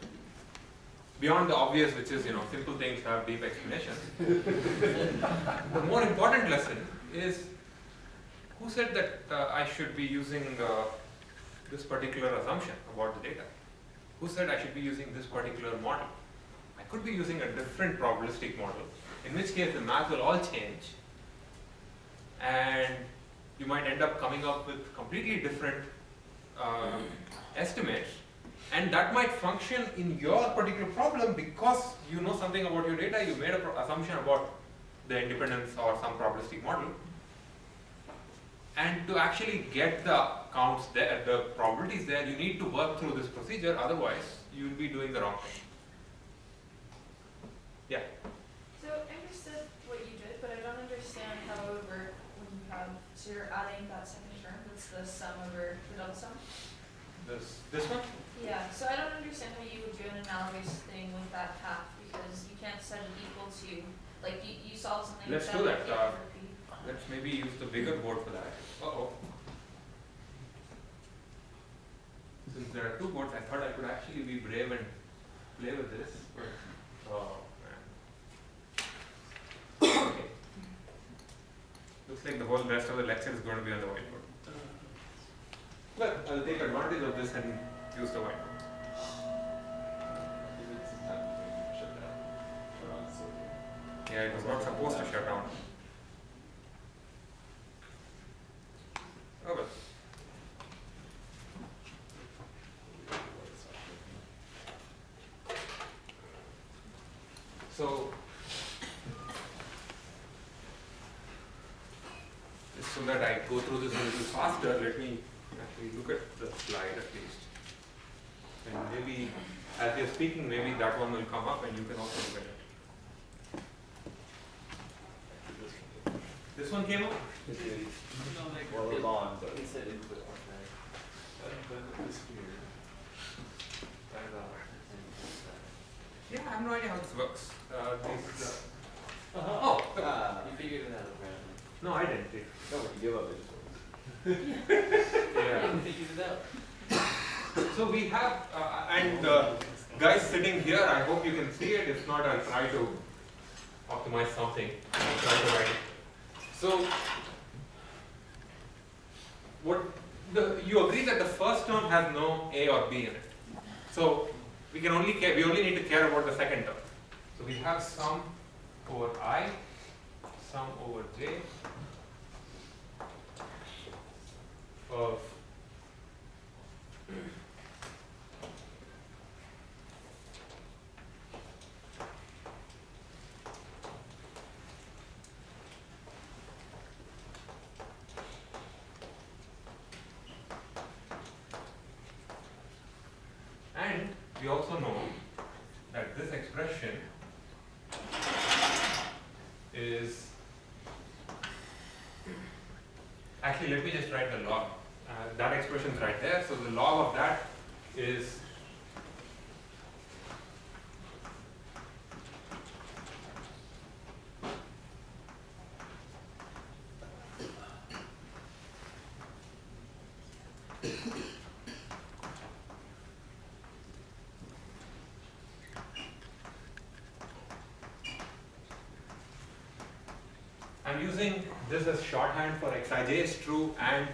Beyond the obvious, which is, simple things have deep explanations. The more important lesson is, who said that I should be using this particular assumption about the data? Who said I should be using this particular model? I could be using a different probabilistic model, in which case the math will all change. And you might end up coming up with completely different estimates, and that might function in your particular problem because you know something about your data, you made an assumption about the independence or some probabilistic model. And to actually get the counts there, the probabilities there, you need to work through this procedure, otherwise you will be doing the wrong thing. Yeah? So I understood what you did, but I don't understand how it would work when you have, so you're adding that second term, that's the sum over the double sum? This one? Yeah, so I don't understand how you would do an analogous thing with that path, because you can't set it equal to, like, you solve something. Let's set do it that. equal for P. Let's maybe use the bigger board for that. Uh-oh. Since there are two boards, I thought I could actually be brave and play with this. But, oh, man. Okay. Looks like the whole rest of the lecture is going to be on the whiteboard. Well, I'll take advantage of this and use the whiteboard. Give it some time to shut down. Turn on so Yeah, it was not supposed to shut down. Oh well. So, just so that I go through this a little faster, let me actually look at the slide at least. And maybe, as you're speaking, maybe that one will come up and you can also look at it. This one came up? well, it's on, but He said input on Yeah, I have no idea how this works. You figured it out apparently. No, I didn't. no, when you give up, it just works. Yeah. You figured it out. So we have, and guys sitting here, I hope you can see it. If not, I'll try to optimize something. I'll try to write it. So, you agree that the first term has no A or B in it. So we only need to care about the second term. So we have sum over I, sum over j of and we also know that this expression is actually, let me just write the log. That expression is right there. So the log of that is I'm using this as shorthand for xij is true and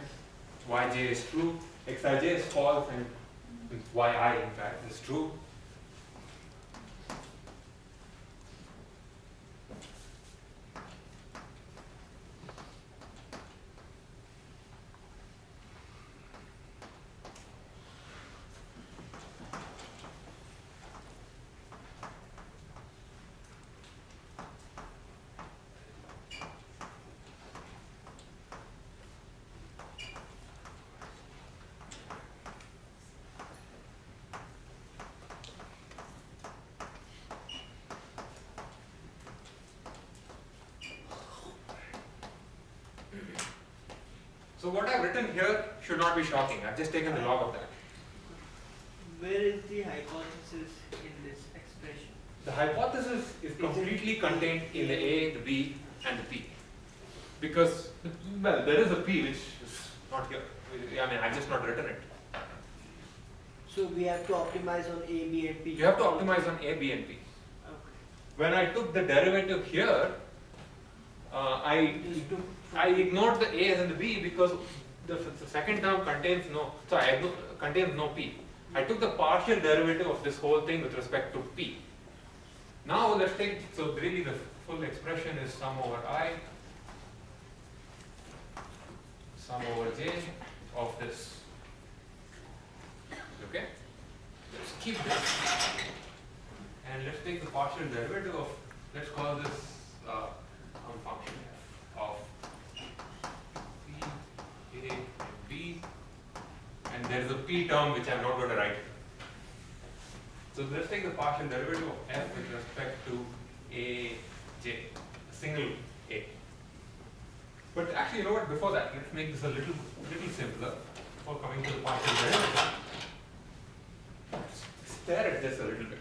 yj is true. Xij is false and yi in fact is true. So what I've written here should not be shocking. I've just taken the log of that. Where is the hypothesis in this expression? The hypothesis is completely contained in the A, the B, and the P. Because, well, there is a P which is not here. I mean, I've just not written it. So we have to optimize on A, B, and P. You have to optimize on A, B, and P. Okay. When I took the derivative here, I ignored the A and the B because the second term contains contains no P. I took the partial derivative of this whole thing with respect to P. Now let's take, so really the full expression is sum over I, sum over j of this. Okay? Let's keep this. And let's take the partial derivative of, let's call this some function f of p, a, and b. And there is a p term which I'm not going to write. So let's take the partial derivative of f with respect to a, j, a single a. But actually, you know what, before that, let's make this a little simpler before coming to the partial derivative. Let's stare at this a little bit.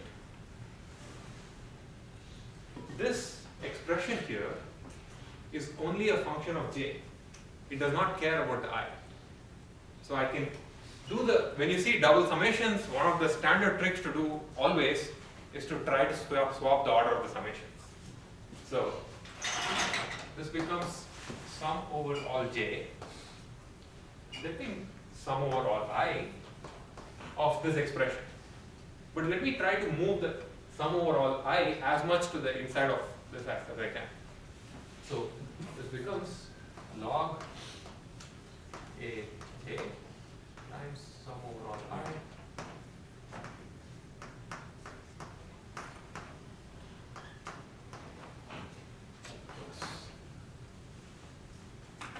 This expression here is only a function of j. It does not care about the I. So I can do when you see double summations, one of the standard tricks to do always is to try to swap the order of the summations. So this becomes sum over all j, let me sum over all I of this expression. But let me try to move the sum over all I as much to the inside of this as I can. So this becomes log a j times sum over all I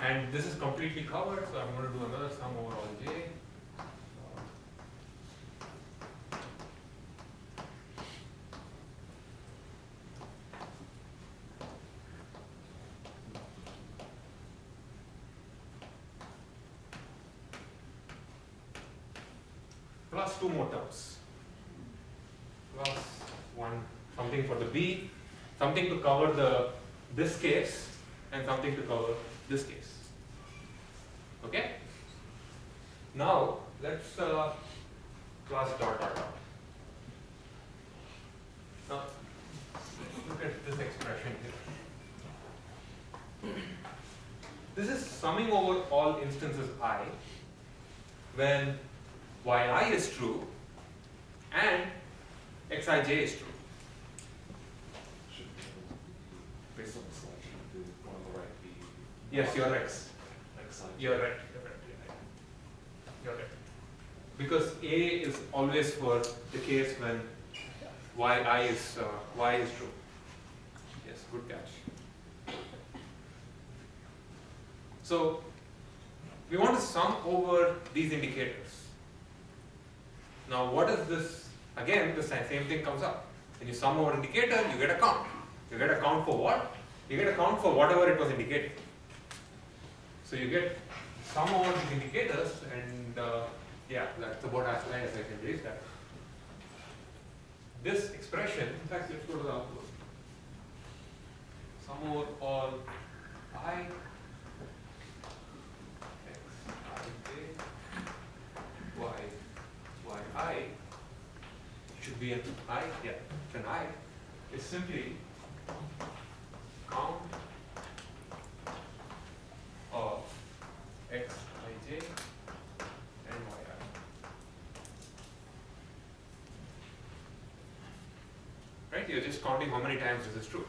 and this is completely covered, so I'm going to do another sum over all j. Plus two more terms. Plus one, something for the b, something to cover this case, and something to cover this case. Okay? Now let's plus dot dot dot. Now let's look at this expression here. This is summing over all instances I when yi is true and xij is true. Based on the selection, the one on the right be. Yes, you're right. Xij. You're right. You're right. Because A is always for the case when y is true. Yes, good catch. So we want to sum over these indicators. Now what is this? Again, the same thing comes up. When you sum over indicator, you get a count. You get a count for what? You get a count for whatever it was indicating. So you get sum over these indicators, and yeah, that's about as high as I can raise that. This expression, in fact, let's go to the output. Sum over all I x I j y y I should be an I, yeah, it's an I, is simply count of x I j and y I. Right? You're just counting how many times this is true.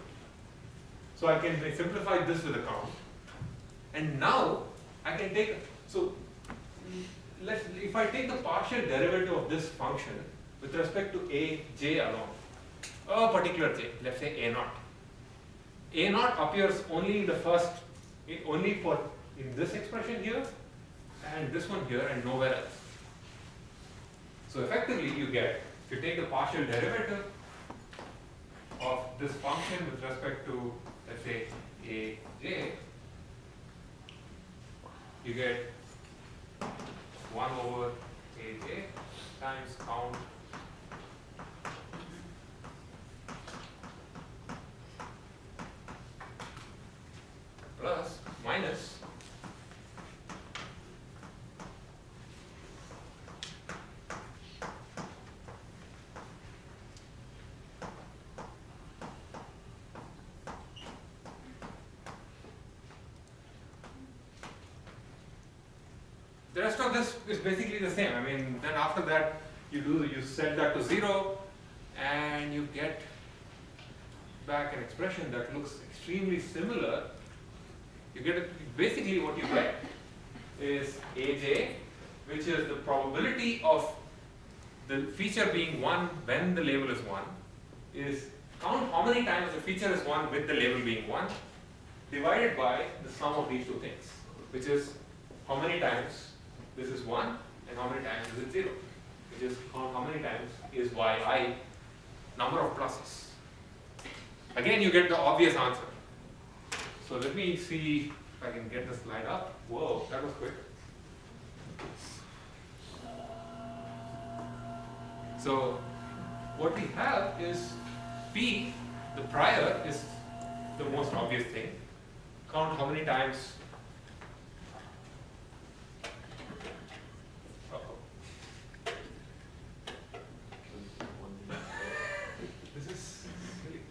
So I can simplify this with a count. And now I can take, so if I take the partial derivative of this function with respect to a j alone, a particular j, let's say a naught. A naught appears only in the first, only for in this expression here and this one here and nowhere else. So effectively you get, if you take the partial derivative of this function with respect to, let's say, a j, you get 1 over a j times count plus minus the rest of this is basically the same. I mean, then after that you set that to 0 and you get back an expression that looks extremely similar. You get basically what you get is AJ, which is the probability of the feature being 1 when the label is 1, is count how many times the feature is 1 with the label being 1, divided by the sum of these two things, which is how many times this is 1 and how many times is it 0, which is how many times is yi number of pluses. Again, you get the obvious answer. So let me see if I can get the slide up. Whoa, that was quick. So what we have is P, the prior, is the most obvious thing. Count how many times. This is silly.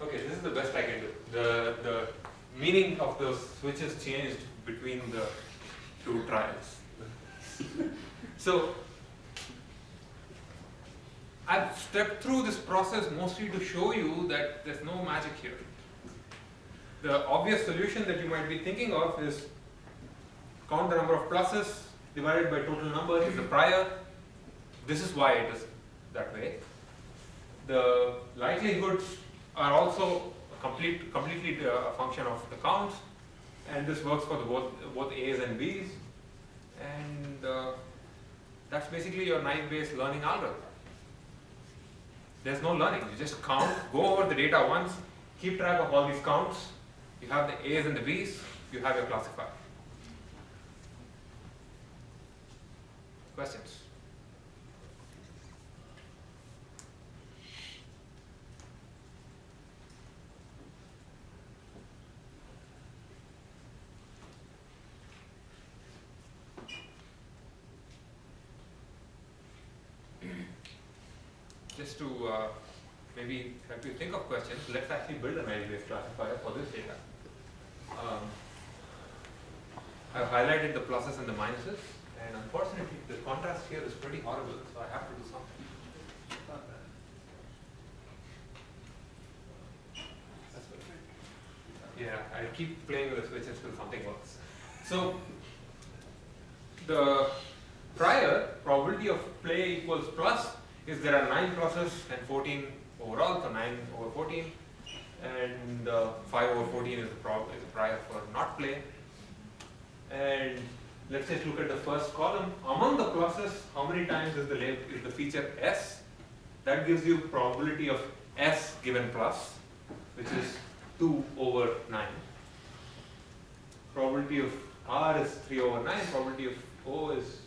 Okay, this is the best I can do. The meaning of the switches changed between the two trials. So I've stepped through this process mostly to show you that there's no magic here. The obvious solution that you might be thinking of is count the number of pluses divided by total number is the prior. This is why it is that way. The likelihoods are also completely a function of the counts, and this works for the both A's and B's, and that's basically your naive-based learning algorithm. There's no learning. You just count, go over the data once, keep track of all these counts. You have the A's and the B's, you have your classifier. Questions? Just to maybe help you think of questions, let's actually build a naive-based classifier for this data. I've highlighted the pluses and the minuses, and unfortunately the contrast here is pretty horrible, so I have to do something. That's perfect. Yeah, I keep playing with the switch until something works. So the prior probability of play equals plus is there are 9 pluses and 14 overall, so 9 over 14, and 5 over 14 is the prior for not play. And let's just look at the first column. Among the pluses, how many times is the feature S? That gives you probability of S given plus, which is 2 over 9. Probability of R is 3 over 9. Probability of O is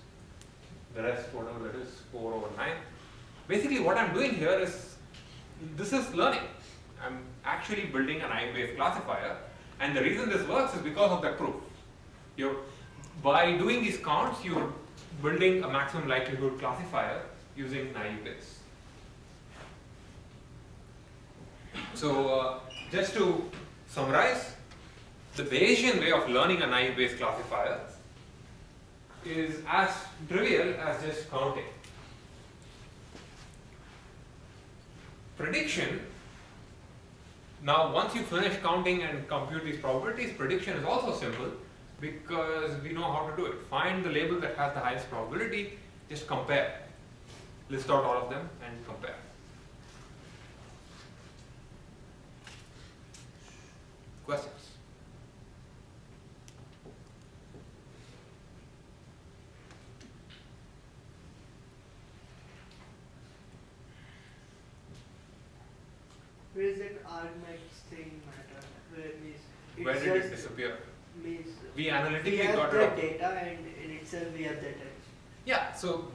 the rest, whatever that is, 4 over 9. Basically what I'm doing here is, this is learning. I'm actually building an naive-based classifier, and the reason this works is because of that proof. By doing these counts, you're building a maximum likelihood classifier using naive-based. So just to summarize, the Bayesian way of learning a naive-based classifier is as trivial as just counting. Prediction, now once you finish counting and compute these probabilities, prediction is also simple because we know how to do it. Find the label that has the highest probability, just compare. List out all of them and compare. Questions? Where is that argmax thing matter? Where did it disappear? Means We analytically we have got the rid of data, and in itself we have that. Yeah, so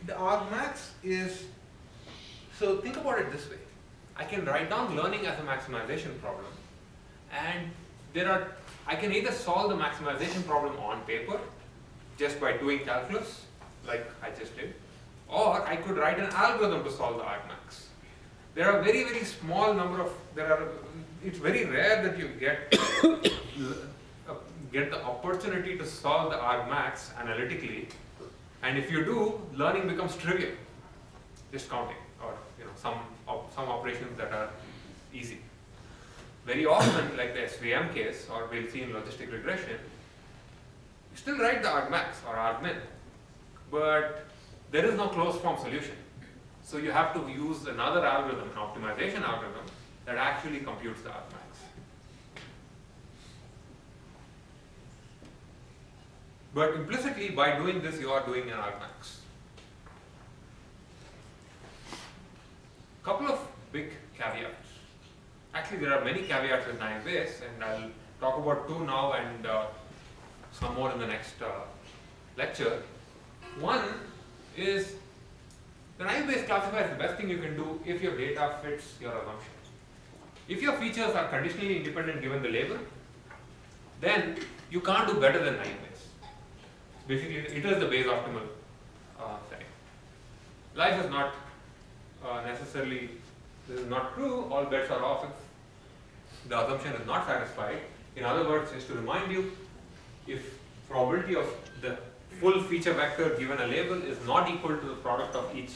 the argmax is, so think about it this way. I can write down learning as a maximization problem, and I can either solve the maximization problem on paper just by doing calculus like I just did, or I could write an algorithm to solve the argmax. There are very, very small number of, it's very rare that you get the opportunity to solve the argmax analytically, and if you do, learning becomes trivial, just counting, or some operations that are easy. Very often, like the SVM case, or we'll see in logistic regression, You still write the argmax or argmin, but there is no closed form solution. So you have to use another algorithm, an optimization algorithm, that actually computes the argmax. But implicitly, by doing this, you are doing an argmax. Couple of big caveats. Actually, there are many caveats with naive Bayes, and I'll talk about two now and some more in the next lecture. One is the naive Bayes classifier is the best thing you can do if your data fits your assumption. If your features are conditionally independent given the label, then you can't do better than naive Bayes. Basically, it is the Bayes optimal setting. Life is not necessarily, this is not true, all bets are off if the assumption is not satisfied. In other words, just to remind you, if probability of the full feature vector given a label is not equal to the product of each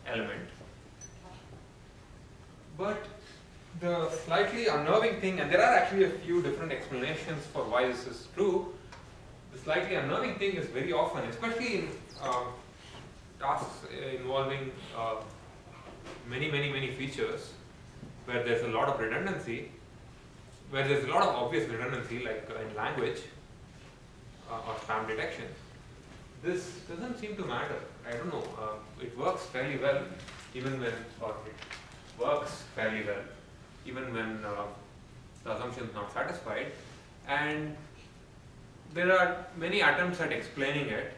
element. But the slightly unnerving thing, and there are actually a few different explanations for why this is true, the slightly unnerving thing is very often, especially in tasks involving many features, where there's a lot of redundancy, where there's a lot of obvious redundancy, like in language or spam detection. This doesn't seem to matter. I don't know. It works fairly well, even when, or it works fairly well, even when the assumption is not satisfied. And there are many attempts at explaining it,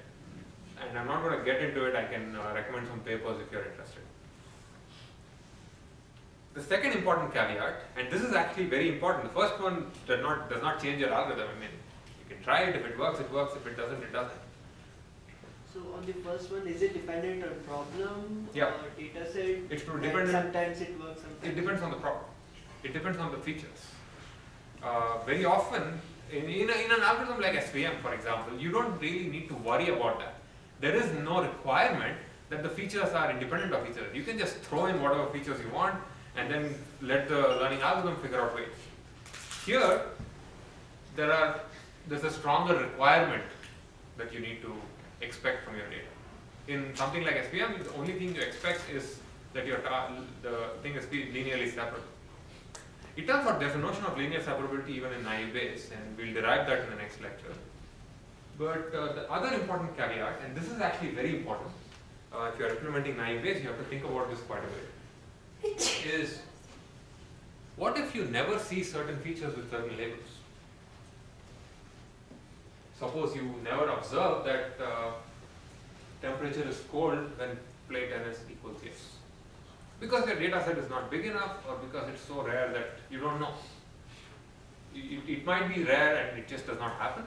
and I'm not going to get into it. I can recommend some papers if you're interested. The second important caveat, and this is actually very important, the first one does not change your algorithm. I mean, you can try it. If it works, if it doesn't, it doesn't. So on the first one, is it dependent on problem Yeah. or data set? It's And dependent. sometimes it works, sometimes It depends on the problem. It depends on the features. Very often, in an algorithm like SVM, for example, you don't really need to worry about that. There is no requirement that the features are independent of each other. You can just throw in whatever features you want and then let the learning algorithm figure out weights. Here, there's a stronger requirement that you need to expect from your data. In something like SVM, the only thing you expect is that the thing is linearly separable. It turns out there's a notion of linear separability even in naive Bayes, and we'll derive that in the next lecture. But the other important caveat, and this is actually very important, if you're implementing naive Bayes, you have to think about this quite a bit, is what if you never see certain features with certain labels? Suppose you never observe that temperature is cold when play tennis equals yes. Because your data set is not big enough, or because it's so rare that you don't know. It might be rare and it just does not happen,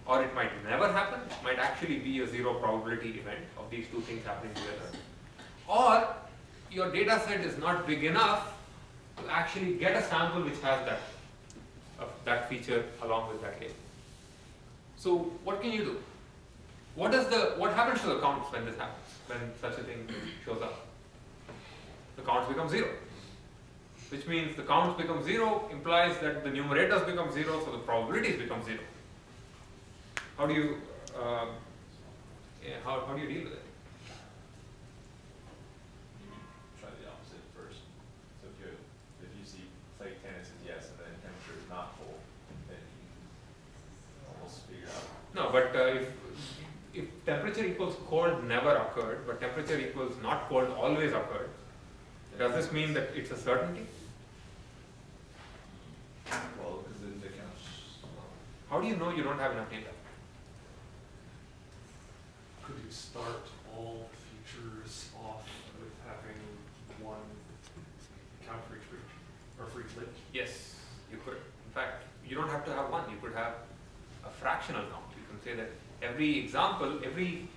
or it might never happen. It might actually be a zero probability event of these two things happening together. Or your data set is not big enough to actually get a sample which has that feature along with that label. So what can you do? What happens to the counts when this happens, when such a thing shows up? The counts become 0, which means the counts become 0 implies that the numerators become 0, so the probabilities become 0. How do you how do you deal with it? Try the opposite first. So if you see play tennis is yes and then temperature is not cold, then you can almost figure out. No, but if temperature equals cold never occurred, but temperature equals not cold always occurred, does this mean that it's a certainty? Well, because then the counts. How do you know you don't have enough data? Could you start all features off with having one count for each breach or for each link? Yes, you could. In fact, you don't have to have one. You could have a fractional count. You can say that every example, every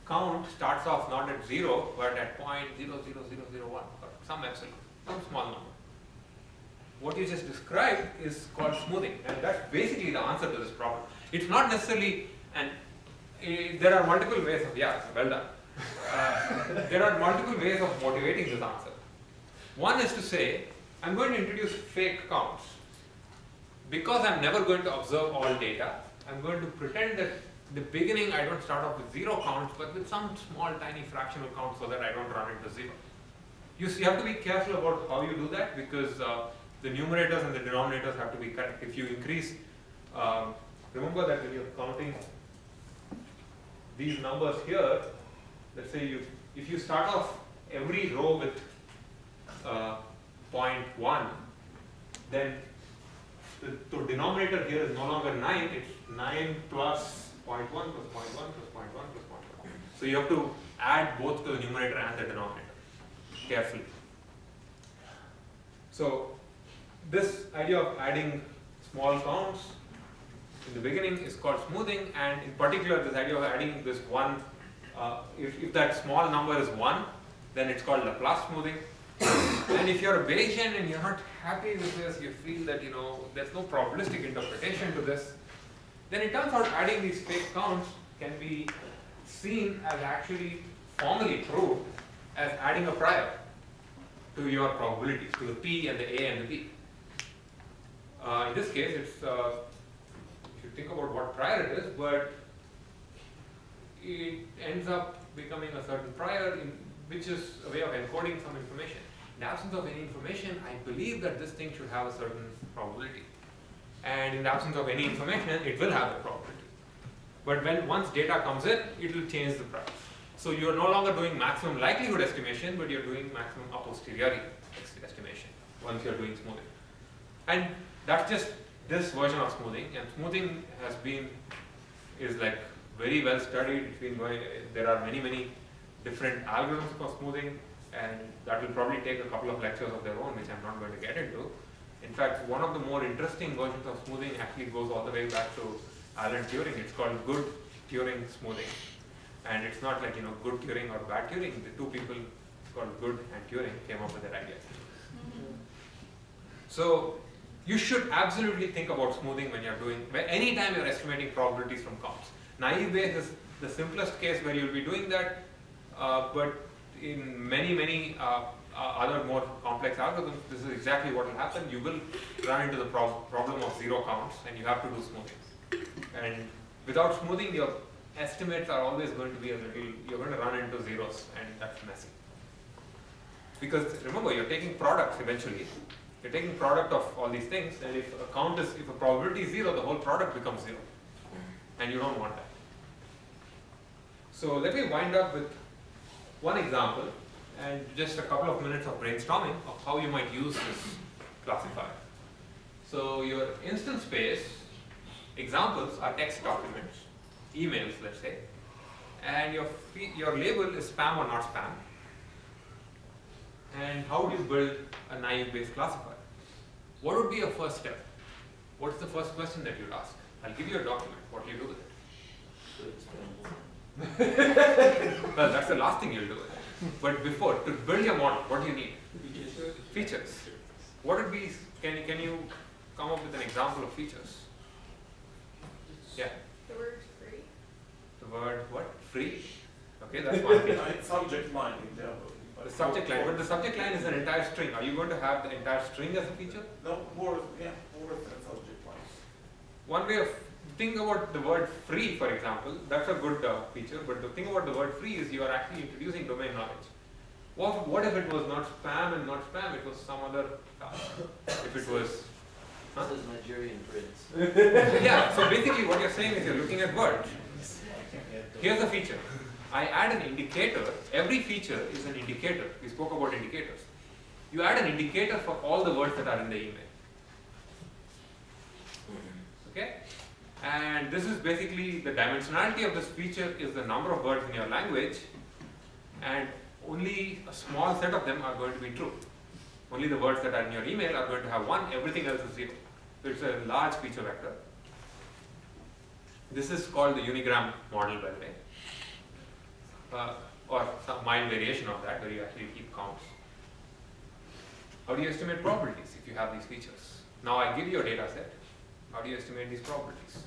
count starts off not at 0, but at 0.00001 or some epsilon, some small number. What you just described is called smoothing, and that's basically the answer to this problem. It's not necessarily, and there are multiple ways of, yeah, well done. There are multiple ways of motivating this answer. One is to say, I'm going to introduce fake counts. Because I'm never going to observe all data, I'm going to pretend that the beginning I don't start off with 0 counts, but with some small tiny fractional count so that I don't run into 0. You have to be careful about how you do that, because the numerators and the denominators have to be correct. If you increase, remember that when you're counting these numbers here, let's say if you start off every row with 0.1, then the denominator here is no longer 9, it's 9 plus 0.1 plus 0.1 plus 0.1 plus 0.1. So you have to add both to the numerator and the denominator carefully. So this idea of adding small counts in the beginning is called smoothing, and in particular this idea of adding this one, if that small number is 1, then it's called Laplace smoothing. And if you're a Bayesian and you're not happy with this, you feel that there's no probabilistic interpretation to this, then it turns out adding these fake counts can be seen as actually formally proved as adding a prior to your probabilities, to the P and the A and the B. In this case, it's if you think about what prior it is, but it ends up becoming a certain prior, which is a way of encoding some information. In the absence of any information, I believe that this thing should have a certain probability. And in the absence of any information, it will have a probability. But once data comes in, it will change the prior. So you are no longer doing maximum likelihood estimation, but you're doing maximum a posteriori estimation once you're doing smoothing. And that's just this version of smoothing. And smoothing is like very well studied. It's been going, there are many different algorithms for smoothing, and that will probably take a couple of lectures of their own, which I'm not going to get into. In fact, one of the more interesting versions of smoothing actually goes all the way back to Alan Turing. It's called good Turing smoothing. And it's not like, good Turing or bad Turing. The two people called Good and Turing came up with that idea. So you should absolutely think about smoothing when you're anytime you're estimating probabilities from counts. Naive Bayes is the simplest case where you'll be doing that, but in many other more complex algorithms, this is exactly what will happen. You will run into the problem of 0 counts, and you have to do smoothing. And without smoothing, your estimates are always going to be you're going to run into zeros, and that's messy. Because remember, you're taking products eventually. You're taking product of all these things, and if a probability is 0, the whole product becomes 0. And you don't want that. So let me wind up with one example and just a couple of minutes of brainstorming of how you might use this classifier. So your instance space examples are text documents, emails, let's say, and your label is spam or not spam. And how do you build a naive Bayes classifier? What would be your first step? What's the first question that you'd ask? I'll give you a document. What do you do with it? Well, that's the last thing you'll do with it. But before, to build your model, what do you need? Features. What would be, can you come up with an example of features? Yeah. The word free. The word what? Free? Okay, that's one feature. Subject line example. The subject line, but the subject line is an entire string. Are you going to have the entire string as a feature? No, more than subject line. One way of think about the word free, for example, that's a good feature, but the thing about the word free is you are actually introducing domain knowledge. What if it was not spam and not spam, it was some other task? If it was... Huh? This is Nigerian prince. Yeah, so basically what you're saying is you're looking at words. Here's a feature. I add an indicator. Every feature is an indicator. We spoke about indicators. You add an indicator for all the words that are in the email. Okay? And this is basically the dimensionality of this feature is the number of words in your language, and only a small set of them are going to be true. Only the words that are in your email are going to have 1, everything else is 0. So it's a large feature vector. This is called the unigram model, by the way. Or some mild variation of that where you actually keep counts. How do you estimate probabilities if you have these features? Now I give you a data set. How do you estimate these probabilities?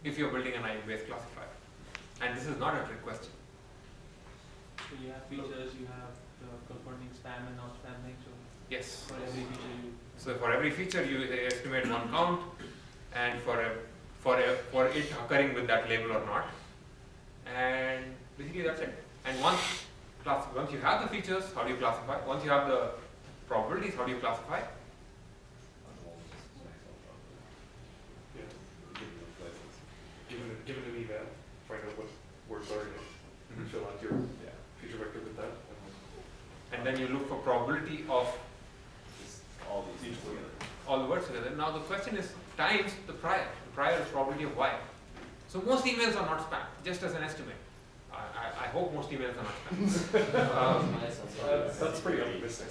If you're building a naive Bayes classifier. And this is not a trick question. So you have features, you have the corresponding spam and not spam things. So Yes. For every feature you. So for every feature you estimate one count, and for it occurring with that label or not, and basically that's it. And once you have the features, how do you classify? Once you have the probabilities, how do you classify? Yeah. Given an eval, find out what words are in it. Mhm. Fill out your feature vector with that. And then you look for probability of All these together. all the words together. Now the question is times the prior. The prior is probability of y. So most emails are not spam, just as an estimate. I hope most emails are not spam. That's pretty optimistic.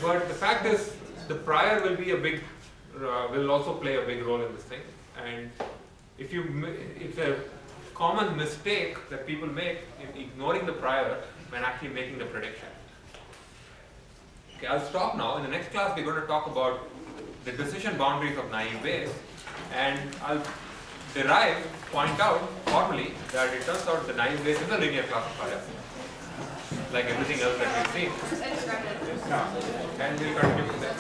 But the fact is, the prior will be a big, will also play a big role in this thing. And if it's a common mistake that people make in ignoring the prior when actually making the prediction. Okay, I'll stop now. In the next class, we're going to talk about the decision boundaries of naive Bayes, and I'll point out formally that it turns out the naive Bayes is a linear classifier, like everything else that we've seen. I described it. And we'll continue from there.